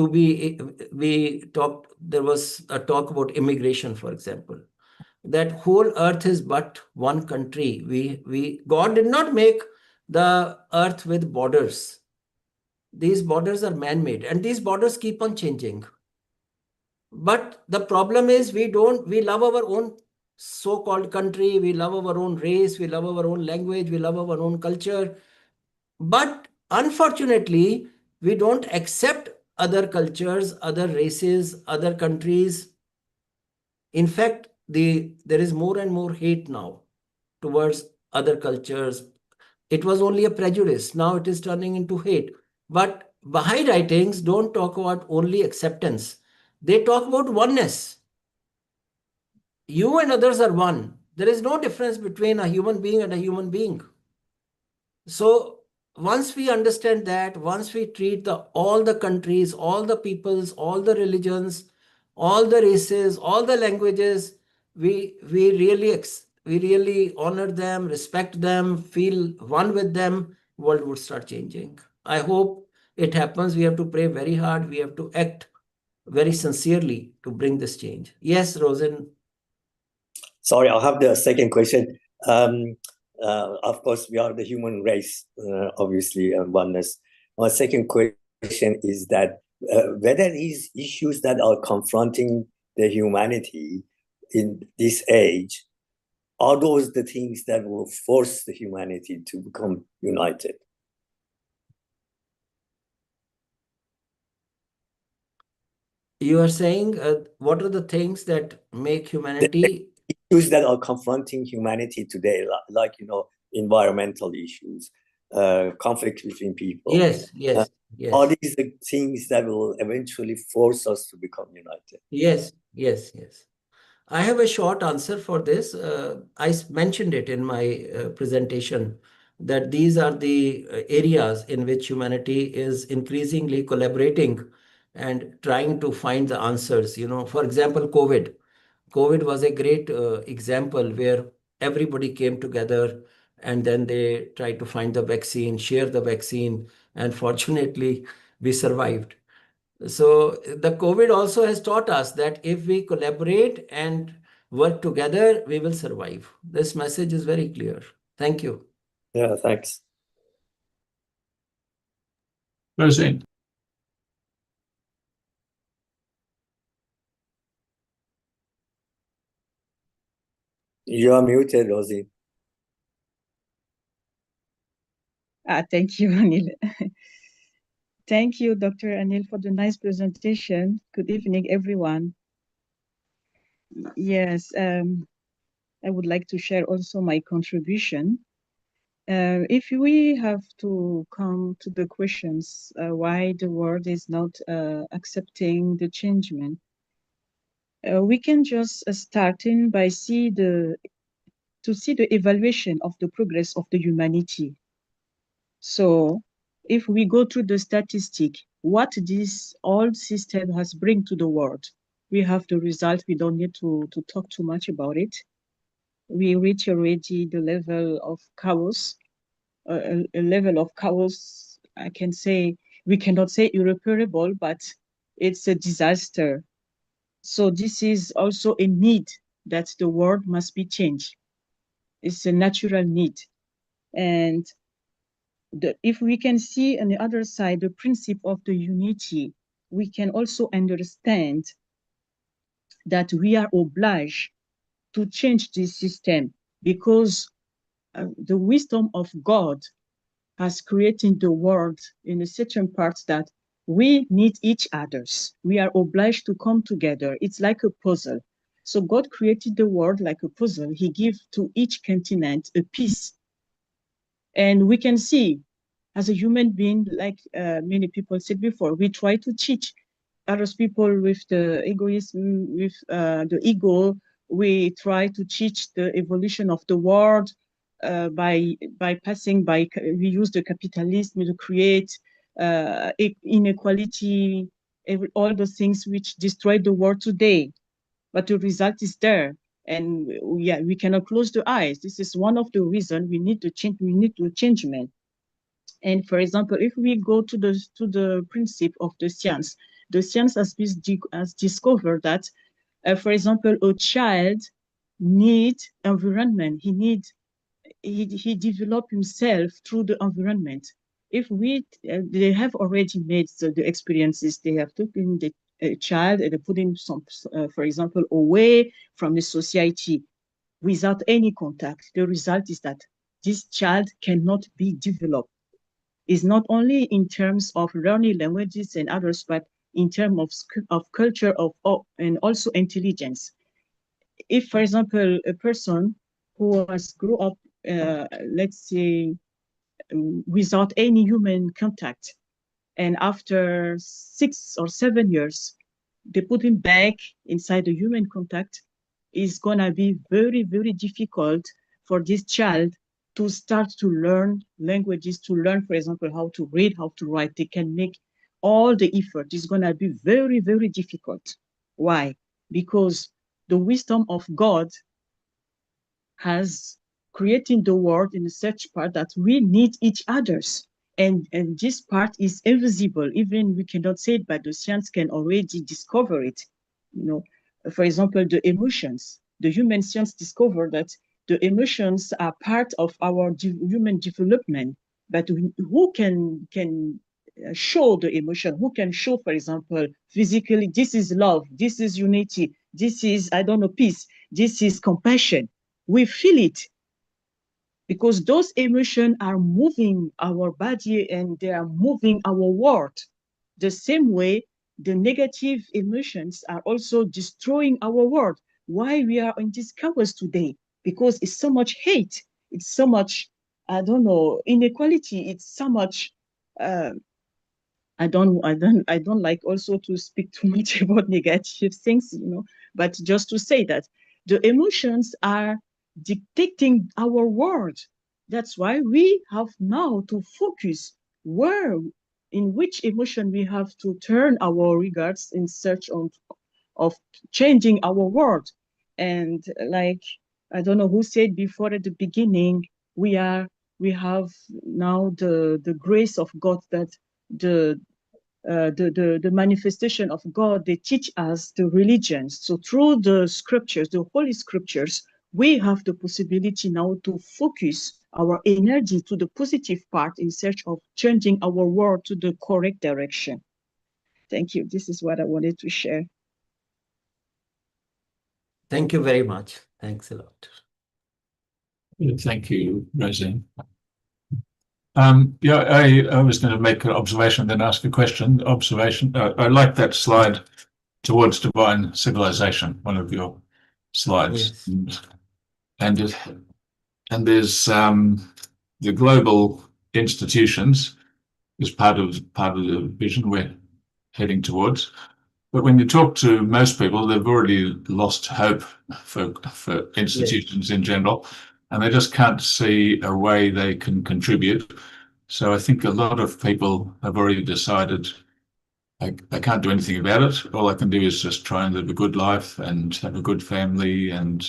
was a talk about immigration, for example. That whole earth is but one country. God did not make the earth with borders. These borders are man-made, and these borders keep on changing. But the problem is we love our own so-called country, we love our own race, we love our own language, we love our own culture. But unfortunately, we don't accept other cultures, other races, other countries. In fact, there is more and more hate now towards other cultures. It was only a prejudice. Now it is turning into hate. But Baha'i writings don't talk about only acceptance. They talk about oneness. You and others are one. There is no difference between a human being and a human being. So once we understand that, once we treat all the countries, all the peoples, all the religions, all the races, all the languages, we really honor them, respect them, feel one with them, world would start changing. I hope it happens. We have to pray very hard. We have to act very sincerely to bring this change. Yes, Rosen. Sorry, I'll have the second question. Of course, we are the human race, obviously, and oneness. My second question is that whether these issues that are confronting the humanity in this age, are those the things that will force the humanity to become united? You are saying what are the things that make humanity? The issues that are confronting humanity today, like environmental issues, conflict between people. Yes. Are these the things that will eventually force us to become united? Yes. I have a short answer for this. I mentioned it in my presentation that these are the areas in which humanity is increasingly collaborating and trying to find the answers. For example, COVID. COVID was a great example where everybody came together and then they tried to find the vaccine, share the vaccine, and fortunately, we survived. So the COVID also has taught us that if we collaborate and work together, we will survive. This message is very clear. Thank you. Yeah, thanks. Rosine. You are muted, Rosie. Thank you, Anil. Thank you, Dr. Anil, for the nice presentation. Good evening, everyone. Yes, I would like to share also my contribution. If we have to come to the questions why the world is not accepting the changement, we can just start in by see the evaluation of the progress of the humanity. So if we go through the statistic, what this old system has bring to the world, we have the result. We don't need to talk too much about it. We reach already the level of chaos, a level of chaos, I can say, we cannot say irreparable, but it's a disaster. So this is also a need that the world must be changed. It's a natural need. And if we can see on the other side the principle of the unity, we can also understand that we are obliged to change this system because the wisdom of God has created the world in a certain parts that we need each others. We are obliged to come together. It's like a puzzle. So God created the world like a puzzle. He gave to each continent a piece. And we can see, as a human being, like many people said before, we try to teach other people with the egoism, with the ego. We try to teach the evolution of the world by we use the capitalism to create inequality, all the things which destroy the world today. But the result is there. And yeah, we cannot close the eyes. This is one of the reasons we need to change. We need to change, man. And for example, if we go to the principle of the science has discovered that, for example, a child needs environment. He develop himself through the environment. If they have already made the experiences, they have taken the child and put him for example, away from the society without any contact. The result is that this child cannot be developed. Is not only in terms of learning languages and others, but in terms of culture and also intelligence. If, for example, a person who has grew up, let's say, without any human contact, and after 6 or 7 years, they put him back inside the human contact, is gonna be very, very difficult for this child to start to learn languages, to learn, for example, how to read, how to write. They can make all the effort. It's gonna be very, very difficult. Why? Because the wisdom of God has created the world in such part that we need each other's. And this part is invisible. Even we cannot say it, but the science can already discover it. You know, for example, the emotions. The human science discovered that the emotions are part of our human development. But who can show the emotion? Who can show, for example, physically, this is love, this is unity, this is, I don't know, peace, this is compassion. We feel it because those emotions are moving our body and they are moving our world. The same way, the negative emotions are also destroying our world. Why we are in this chaos today? Because it's so much hate. It's so much, I don't know, inequality. It's so much. I don't like also to speak too much about negative things, but just to say that the emotions are dictating our world. That's why we have now to focus in which emotion we have to turn our regards in search of changing our world. And like, I don't know who said before at the beginning, we have now the grace of God that the manifestation of God, they teach us the religions. So through the scriptures, the holy scriptures, we have the possibility now to focus our energy to the positive part in search of changing our world to the correct direction. Thank you. This is what I wanted to share. Thank you very much. Thanks a lot. Thank you, Roseanne. Yeah, I was going to make an observation, then ask a question. Observation. I like that slide towards divine civilization, one of your slides, Yes. and there's the global institutions is part of the vision we're heading towards. But when you talk to most people, they've already lost hope for institutions in general, and they just can't see a way they can contribute. So I think a lot of people have already decided I can't do anything about it. All I can do is just try and live a good life and have a good family and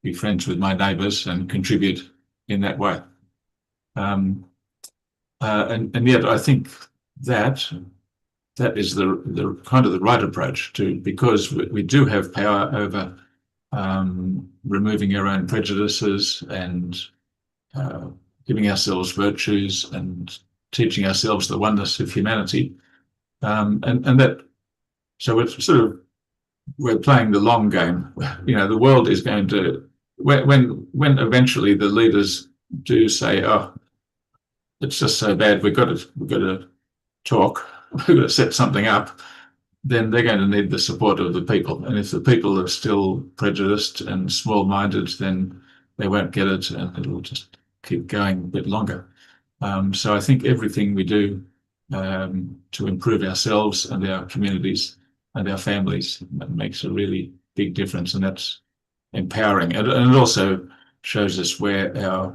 be friends with my neighbours and contribute in that way. And yet I think that is the kind of the right approach to, because we do have power over removing our own prejudices and giving ourselves virtues and teaching ourselves the oneness of humanity. And that, so it's sort of, we're playing the long game. You know, the world is going to, when eventually the leaders do say, oh, it's just so bad, we've got to talk, we've got to set something up, then they're going to need the support of the people. And if the people are still prejudiced and small-minded, then they won't get it, and it'll just keep going a bit longer. So I think everything we do to improve ourselves and our communities and our families makes a really big difference, and that's empowering. And it also shows us where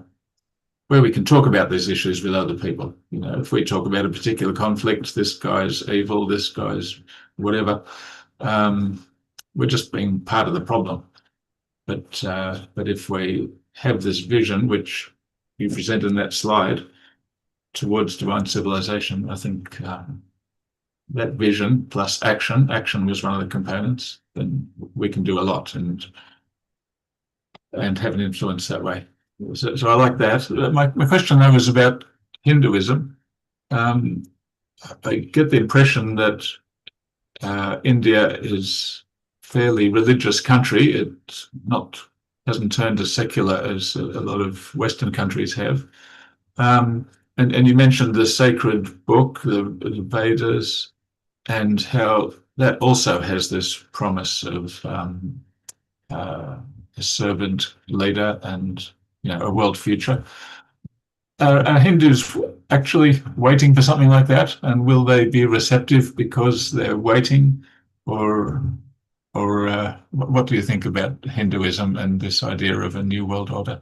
we can talk about these issues with other people. You know, if we talk about a particular conflict, this guy's evil, this guy's whatever, we're just being part of the problem. But if we have this vision, which you present in that slide, towards divine civilization, I think that vision plus action was one of the components, then we can do a lot and have an influence that way. So I like that. My question though is about Hinduism. I get the impression that India is a fairly religious country. It hasn't turned as secular as a lot of Western countries have. And you mentioned the sacred book, the Vedas, and how that also has this promise of a servant leader and, you know, a world future. Are Hindus actually waiting for something like that? And will they be receptive because they're waiting? Or what do you think about Hinduism and this idea of a new world order?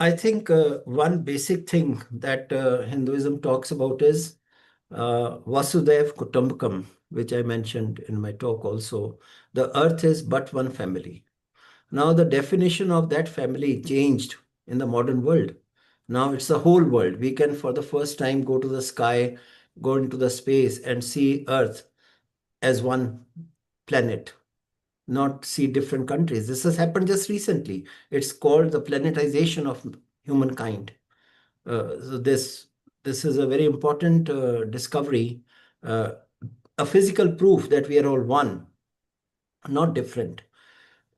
I think one basic thing that Hinduism talks about is Vasudev Kutumbakam, which I mentioned in my talk also. The earth is but one family. Now the definition of that family changed in the modern world. Now it's the whole world. We can for the first time go to the sky, go into the space and see earth as one planet, not see different countries. This has happened just recently. It's called the planetization of humankind. So this is a very important discovery, a physical proof that we are all one, not different.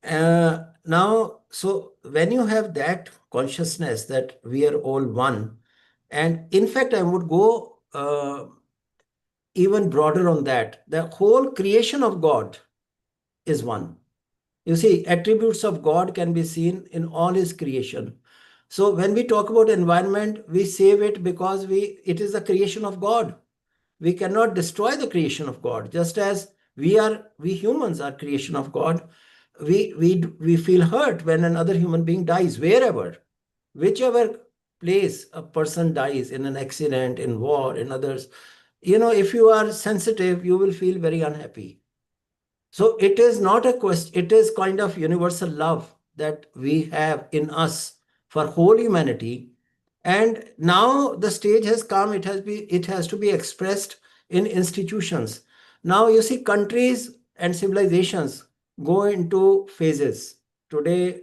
Now, so when you have that consciousness that we are all one, and in fact, I would go even broader on that. The whole creation of God is one. You see, attributes of God can be seen in all his creation. So when we talk about environment, we save it because it is the creation of God. We cannot destroy the creation of God. Just as we humans are creation of God, we feel hurt when another human being dies, whichever place a person dies, in an accident, in war, in others. You know, if you are sensitive, you will feel very unhappy. So it is not a question, it is kind of universal love that we have in us for whole humanity. And now the stage has come, it has to be expressed in institutions. Now you see, countries and civilizations go into phases. Today,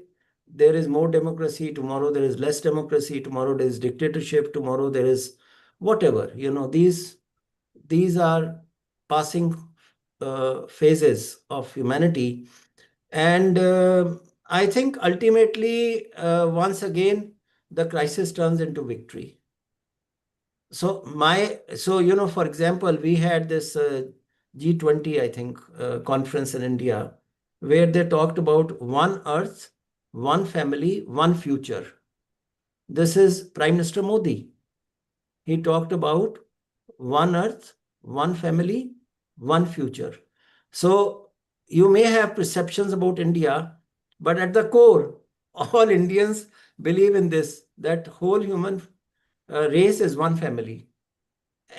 there is more democracy, tomorrow there is less democracy, tomorrow there is dictatorship, tomorrow there is whatever. These are passing phases of humanity. And I think ultimately, once again, the crisis turns into victory. So, for example, we had this G20, I think, conference in India, where they talked about one earth, one family, one future. This is Prime Minister Modi. He talked about one earth, one family, one future. So you may have perceptions about India, but at the core, all Indians believe in this, that whole human race is one family.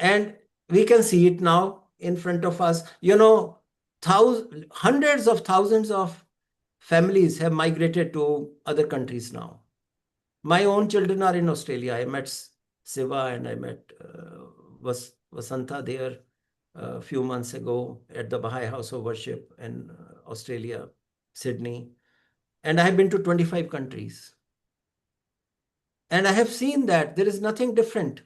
And we can see it now in front of us. Hundreds of thousands of families have migrated to other countries now. My own children are in Australia. I met Siva and I met Vasantha there a few months ago at the Baha'i House of Worship in Australia, Sydney. And I have been to 25 countries. And I have seen that there is nothing different.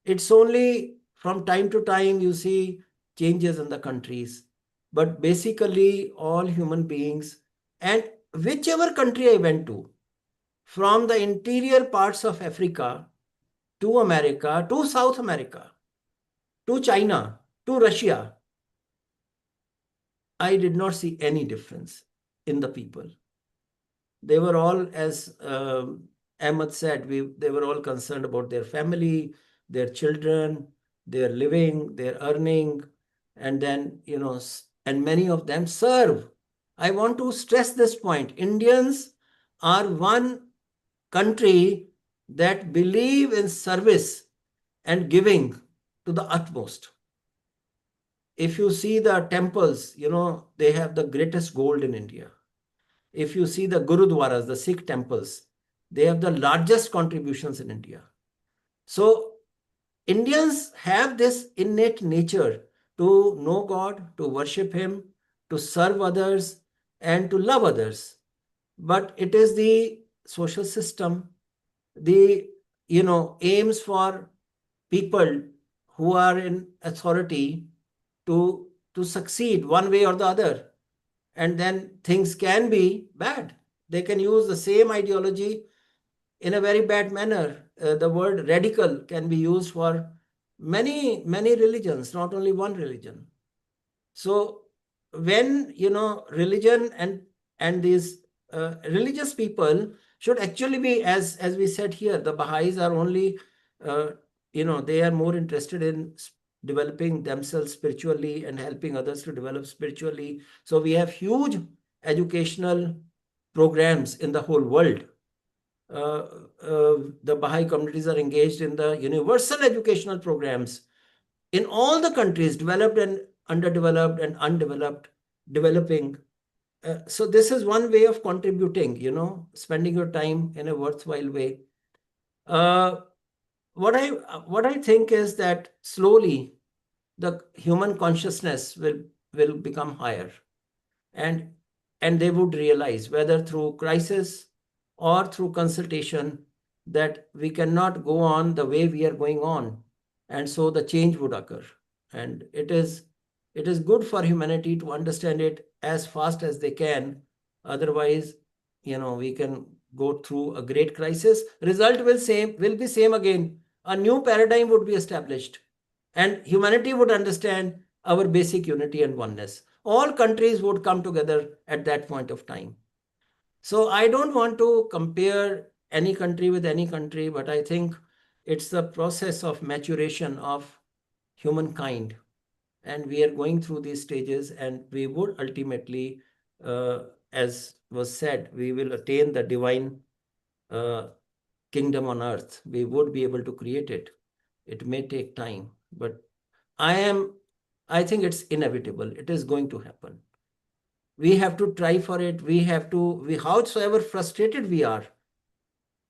It's only from time to time you see changes in the countries. But basically, all human beings, and whichever country I went to, from the interior parts of Africa to America, to South America, to China, to Russia, I did not see any difference in the people. They were all, as Ahmed said, they were all concerned about their family, their children, their living, their earning, and then, and many of them serve. I want to stress this point. Indians are one country that believe in service and giving to the utmost. If you see the temples, they have the greatest gold in India. If you see the Gurudwaras, the Sikh temples, they have the largest contributions in India. So Indians have this innate nature to know God, to worship Him, to serve others, and to love others. But it is the social system, the aims for people who are in authority to succeed one way or the other. And then things can be bad. They can use the same ideology in a very bad manner. The word radical can be used for many, many religions, not only one religion. So when, religion and these religious people should actually be, as we said here, the Baha'is are only, they are more interested in developing themselves spiritually and helping others to develop spiritually. So we have huge educational programs in the whole world. The Baha'i communities are engaged in the universal educational programs in all the countries, developed and underdeveloped and undeveloped, developing. So this is one way of contributing, spending your time in a worthwhile way. What I think is that slowly the human consciousness will become higher, and they would realize, whether through crisis or through consultation, that we cannot go on the way we are going on, and so the change would occur. And it is good for humanity to understand it as fast as they can. Otherwise, we can go through a great crisis. Result will be same again. A new paradigm would be established, and humanity would understand our basic unity and oneness. All countries would come together at that point of time. So I don't want to compare any country with any country, but I think it's the process of maturation of humankind. And we are going through these stages, and we would ultimately, as was said, we will attain the divine kingdom on earth. We would be able to create it. It may take time, but I think it's inevitable. It is going to happen. We have to try for it. Howsoever frustrated we are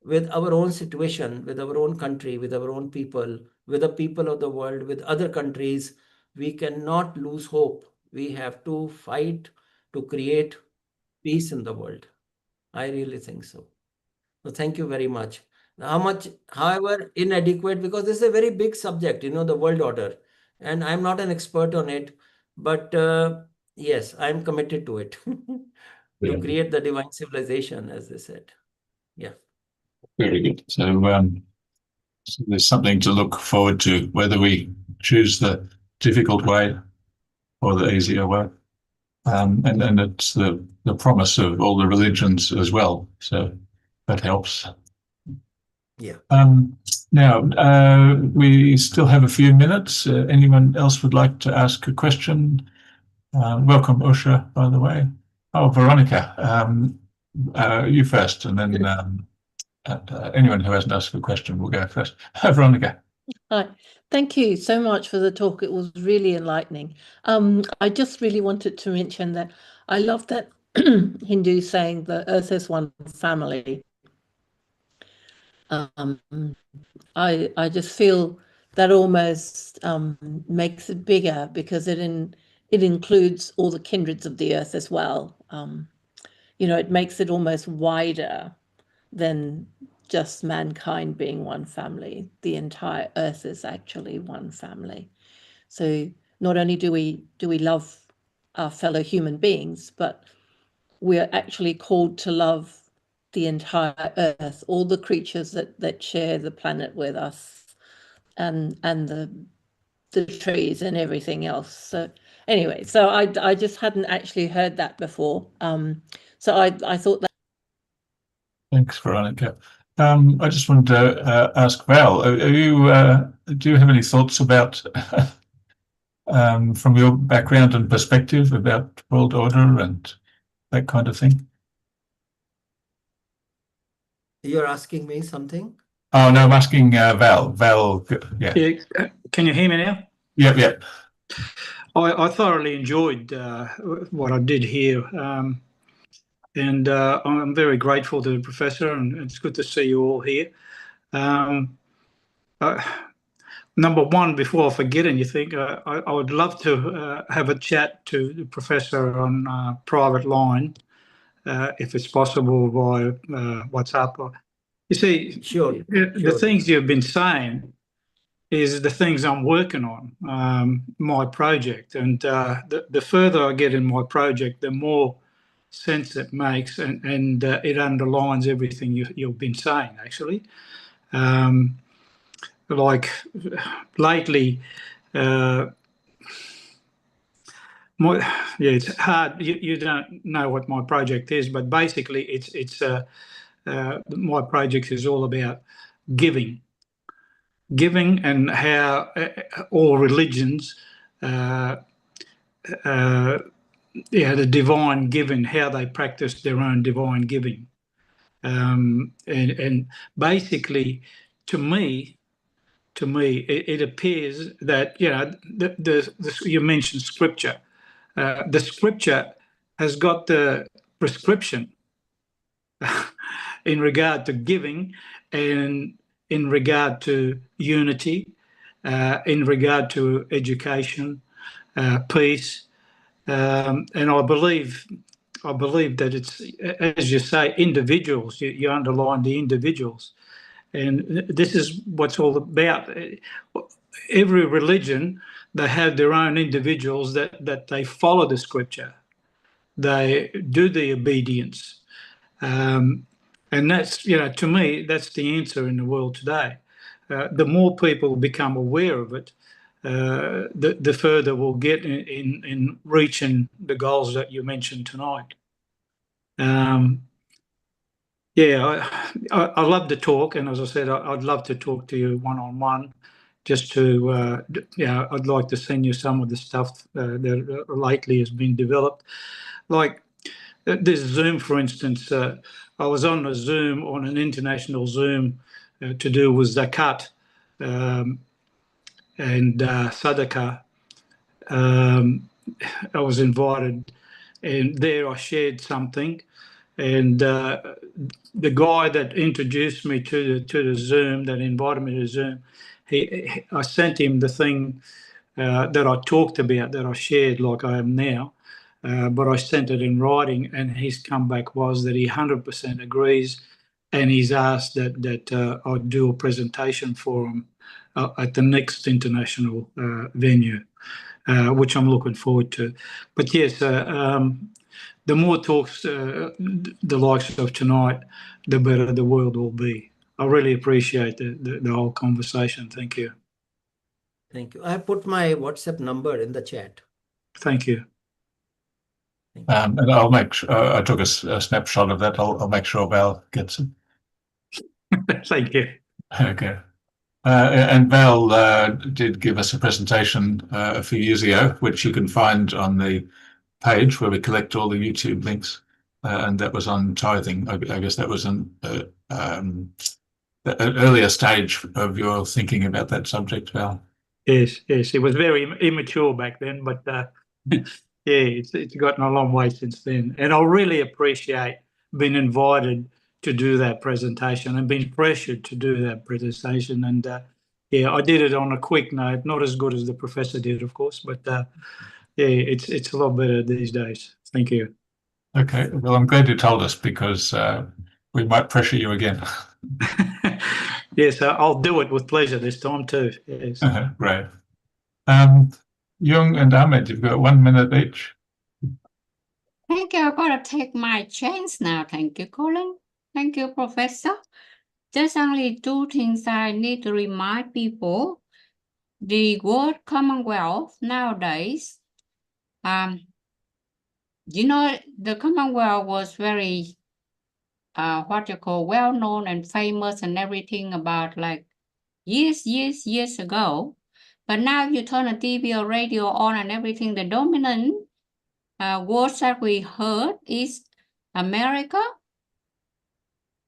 with our own situation, with our own country, with our own people, with the people of the world, with other countries, we cannot lose hope. We have to fight to create peace in the world. I really think so. So thank you very much. However, inadequate, because this is a very big subject, the world order, and I'm not an expert on it, but yes, I'm committed to it to create the divine civilization, as they said. Yeah. Very good. So there's something to look forward to, whether we choose the difficult way or the easier way. And it's the promise of all the religions as well. So that helps. Yeah. Now, we still have a few minutes. Anyone else would like to ask a question? Welcome, Usha, by the way. Oh, Veronica, you first, and then anyone who hasn't asked a question will go first. Veronica. Hi, thank you so much for the talk. It was really enlightening. I just really wanted to mention that I love that Hindu saying the earth is one family. I just feel that almost makes it bigger, because it includes all the kindreds of the earth as well. It makes it almost wider than just mankind being one family. The entire earth is actually one family. So not only do we love our fellow human beings, but we're actually called to love the entire earth, all the creatures that share the planet with us, and the trees and everything else. So anyway, so I just hadn't actually heard that before. So I thought that. Thanks, Veronica. I just wanted to ask Val, do you have any thoughts about, from your background and perspective, about world order and that kind of thing? You're asking me something? Oh, no, I'm asking Val. Val, yeah. Yeah. Can you hear me now? Yep. I thoroughly enjoyed what I did here. And I'm very grateful to the professor, and it's good to see you all here. Number one, before I forget anything, I would love to have a chat to the professor on private line, if it's possible, via WhatsApp. You see, Sure. The things you've been saying is the things I'm working on, my project. And the further I get in my project, the more sense it makes, and it underlines everything you've been saying, actually. Like lately, it's hard. You don't know what my project is, but basically it's my project is all about giving and how all religions, the divine giving, how they practice their own divine giving. And basically, to me, it appears that, you mentioned scripture. The scripture has got the prescription in regard to giving, and in regard to unity, in regard to education, peace, and I believe that it's, as you say, individuals. You underline the individuals, and this is what's all about. Every religion, they have their own individuals that they follow the scripture, they do the obedience. And that's, to me, that's the answer in the world today. The more people become aware of it, the further we'll get in reaching the goals that you mentioned tonight. I love to talk, and as I said, I'd love to talk to you one-on-one, just to, I'd like to send you some of the stuff that lately has been developed. Like this Zoom, for instance, I was on a Zoom, on an international Zoom to do with zakat and sadaqah. I was invited, and there I shared something, and the guy that introduced me to the Zoom, that invited me to Zoom, I sent him the thing that I talked about, that I shared like I am now, but I sent it in writing, and his comeback was that he 100% agrees, and he's asked that I do a presentation for him at the next international venue, which I'm looking forward to. But yes, the more talks the likes of tonight, the better the world will be. I really appreciate the whole conversation. Thank you. Thank you. I put my WhatsApp number in the chat. Thank you. And I'll make sure, I took a snapshot of that. I'll make sure Val gets it. Thank you. Okay. And Val did give us a presentation a few years ago, which you can find on the page where we collect all the YouTube links. And that was on tithing. I guess that was an earlier stage of your thinking about that subject, Val. Yes, yes. It was very immature back then, but yeah, it's gotten a long way since then. And I really appreciate being invited to do that presentation and being pressured to do that presentation. And yeah, I did it on a quick note, not as good as the professor did, of course, but yeah, it's a lot better these days. Thank you. Okay, well, I'm glad you told us, because we might pressure you again. Yes, I'll do it with pleasure this time too. Yes. Great. Jung and Ahmed, you've got 1 minute each. Thank you. I've got to take my chance now. Thank you, Colin. Thank you, Professor. There's only two things I need to remind people. The word Commonwealth nowadays, you know, the Commonwealth was very, well-known and famous and everything about like years ago. But now you turn a TV or radio on and everything, the dominant words that we heard is America.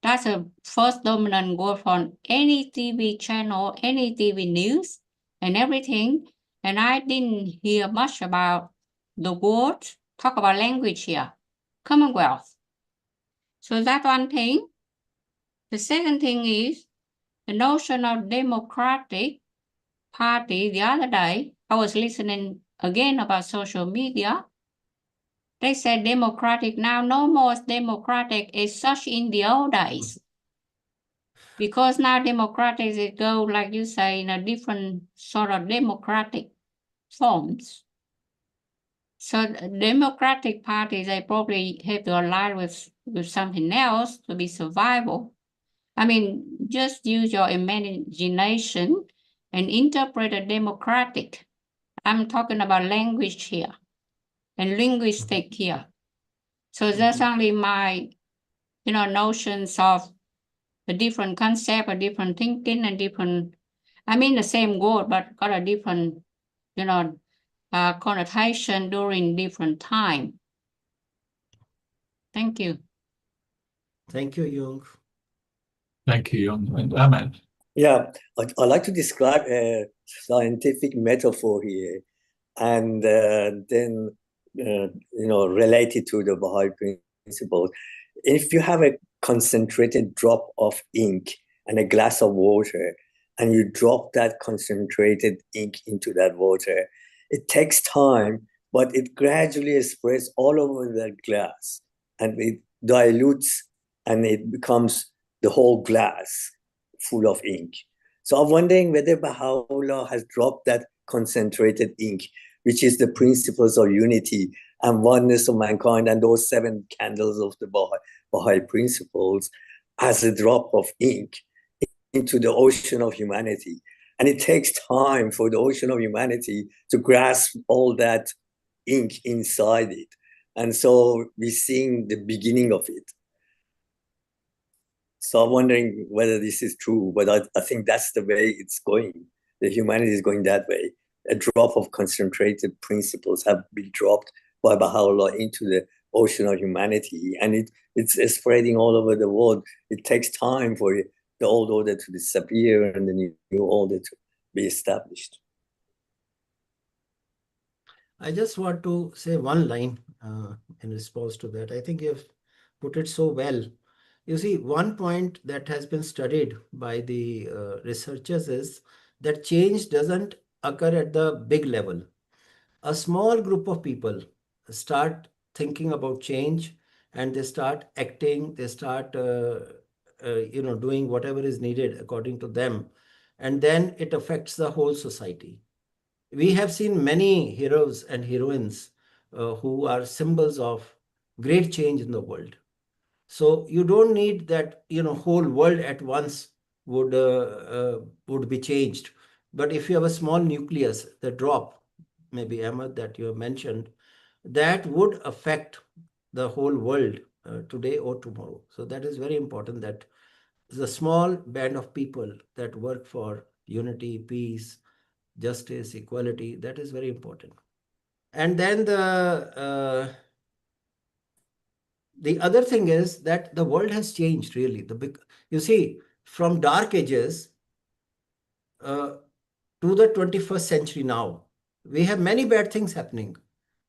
That's the first dominant word on any TV channel, any TV news and everything. And I didn't hear much about the word, talk about language here, Commonwealth. So that's one thing. The second thing is the notion of Democratic Party. The other day, I was listening again about social media. They said democratic now, no more democratic as such in the old days. Because now democratic, it go, like you say, in a different sort of democratic forms. So Democratic Party, they probably have to align with something else to be survival. I mean, just use your imagination and interpret a democratic. I'm talking about language here and linguistic here. So that's only my, notions of the different concept, a different thinking, and different, I mean the same word, but got a different, connotation during different time. Thank you. Thank you, Jung. Thank you, Jung and Ahmed. Yeah, I'd like to describe a scientific metaphor here, and then relate it to the Baha'i principles. If you have a concentrated drop of ink and a glass of water, and you drop that concentrated ink into that water, it takes time, but it gradually spreads all over the glass, and it dilutes, and it becomes the whole glass full of ink. So I'm wondering whether Baha'u'llah has dropped that concentrated ink, which is the principles of unity and oneness of mankind, and those 7 candles of the Baha'i principles, as a drop of ink into the ocean of humanity. And it takes time for the ocean of humanity to grasp all that ink inside it. And so we're seeing the beginning of it. So I'm wondering whether this is true, but I think that's the way it's going. The humanity is going that way. A drop of concentrated principles have been dropped by Baha'u'llah into the ocean of humanity, and it's spreading all over the world. It takes time for the old order to disappear and the new order to be established. I just want to say one line in response to that. I think you've put it so well. You see, one point that has been studied by the researchers is that change doesn't occur at the big level. A small group of people start thinking about change, and they start acting, they start doing whatever is needed according to them, and then it affects the whole society. We have seen many heroes and heroines who are symbols of great change in the world. So you don't need that whole world at once would be changed. But if you have a small nucleus, the drop, maybe Ahmed, that you have mentioned, that would affect the whole world today or tomorrow. So that is very important, that the small band of people that work for unity, peace, justice, equality, that is very important. And then the other thing is that the world has changed, really. You see, from dark ages to the 21st century now, we have many bad things happening,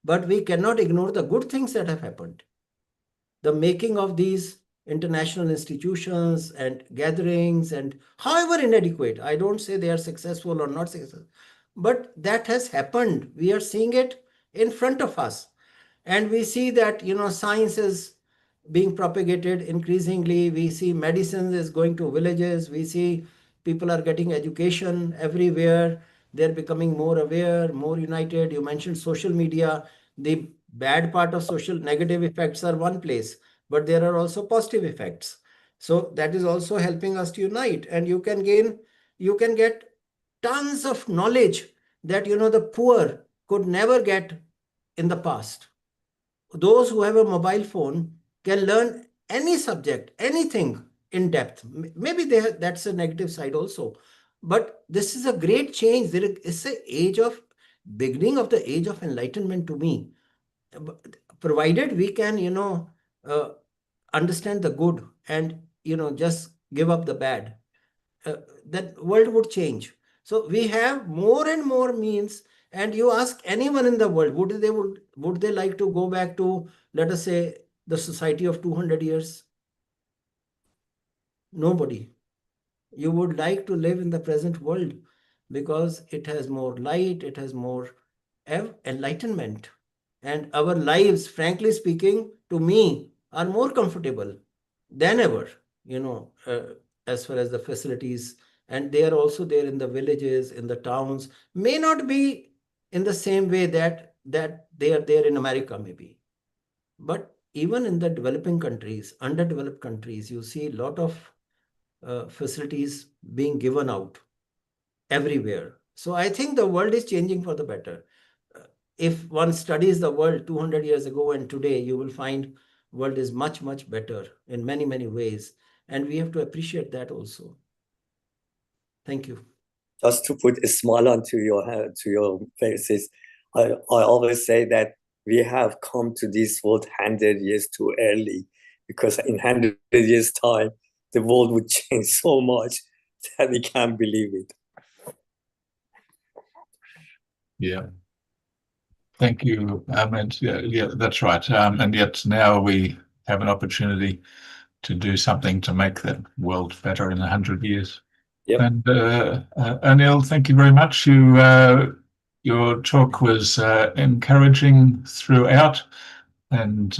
but we cannot ignore the good things that have happened. The making of these international institutions and gatherings, and however inadequate, I don't say they are successful or not successful, but that has happened. We are seeing it in front of us. And we see that, science is being propagated increasingly. We see medicine is going to villages. We see people are getting education everywhere. They're becoming more aware, more united. You mentioned social media. The bad part of social negative effects are one place, but there are also positive effects. So that is also helping us to unite. And you can get tons of knowledge that, the poor could never get in the past. Those who have a mobile phone can learn any subject, anything in depth. Maybe that's a negative side also. But this is a great change. There is a beginning of the age of enlightenment to me. Provided we can, understand the good and, just give up the bad, that world would change. So we have more and more means. And you ask anyone in the world, would they like to go back to, let us say, the society of 200 years? Nobody. You would like to live in the present world because it has more light, it has more enlightenment. And our lives, frankly speaking, to me, are more comfortable than ever, as far as the facilities. And they are also there in the villages, in the towns. May not be in the same way that they are there in America, maybe. But even in the developing countries, underdeveloped countries, you see a lot of facilities being given out everywhere. So I think the world is changing for the better. If one studies the world 200 years ago and today, you will find world is much, much better in many, many ways. And we have to appreciate that also. Thank you. Just to put a smile onto your faces, I always say that we have come to this world 100 years too early, because in 100 years' time, the world would change so much that we can't believe it. Yeah. Thank you, Ahmed. Yeah, that's right. And yet now we have an opportunity to do something to make that world better in 100 years. Yep. And Anil, thank you very much. Your talk was encouraging throughout and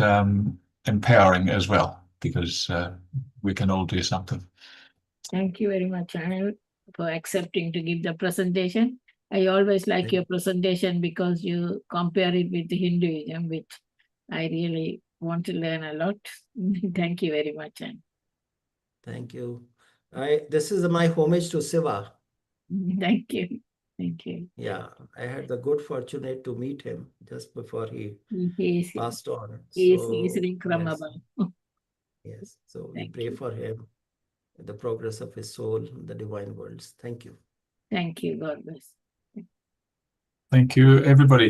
empowering as well, because we can all do something. Thank you very much, Anil, for accepting to give the presentation. I always like your presentation because you compare it with the Hinduism, which I really want to learn a lot. Thank you very much, Anil. Thank you. This is my homage to Shiva. Thank you. Thank you. Yeah, I had the good fortune to meet him just before he passed on. He is listening from above. Yes, so we pray for him, the progress of his soul in the divine worlds. Thank you. Thank you. God bless. Thank you, everybody.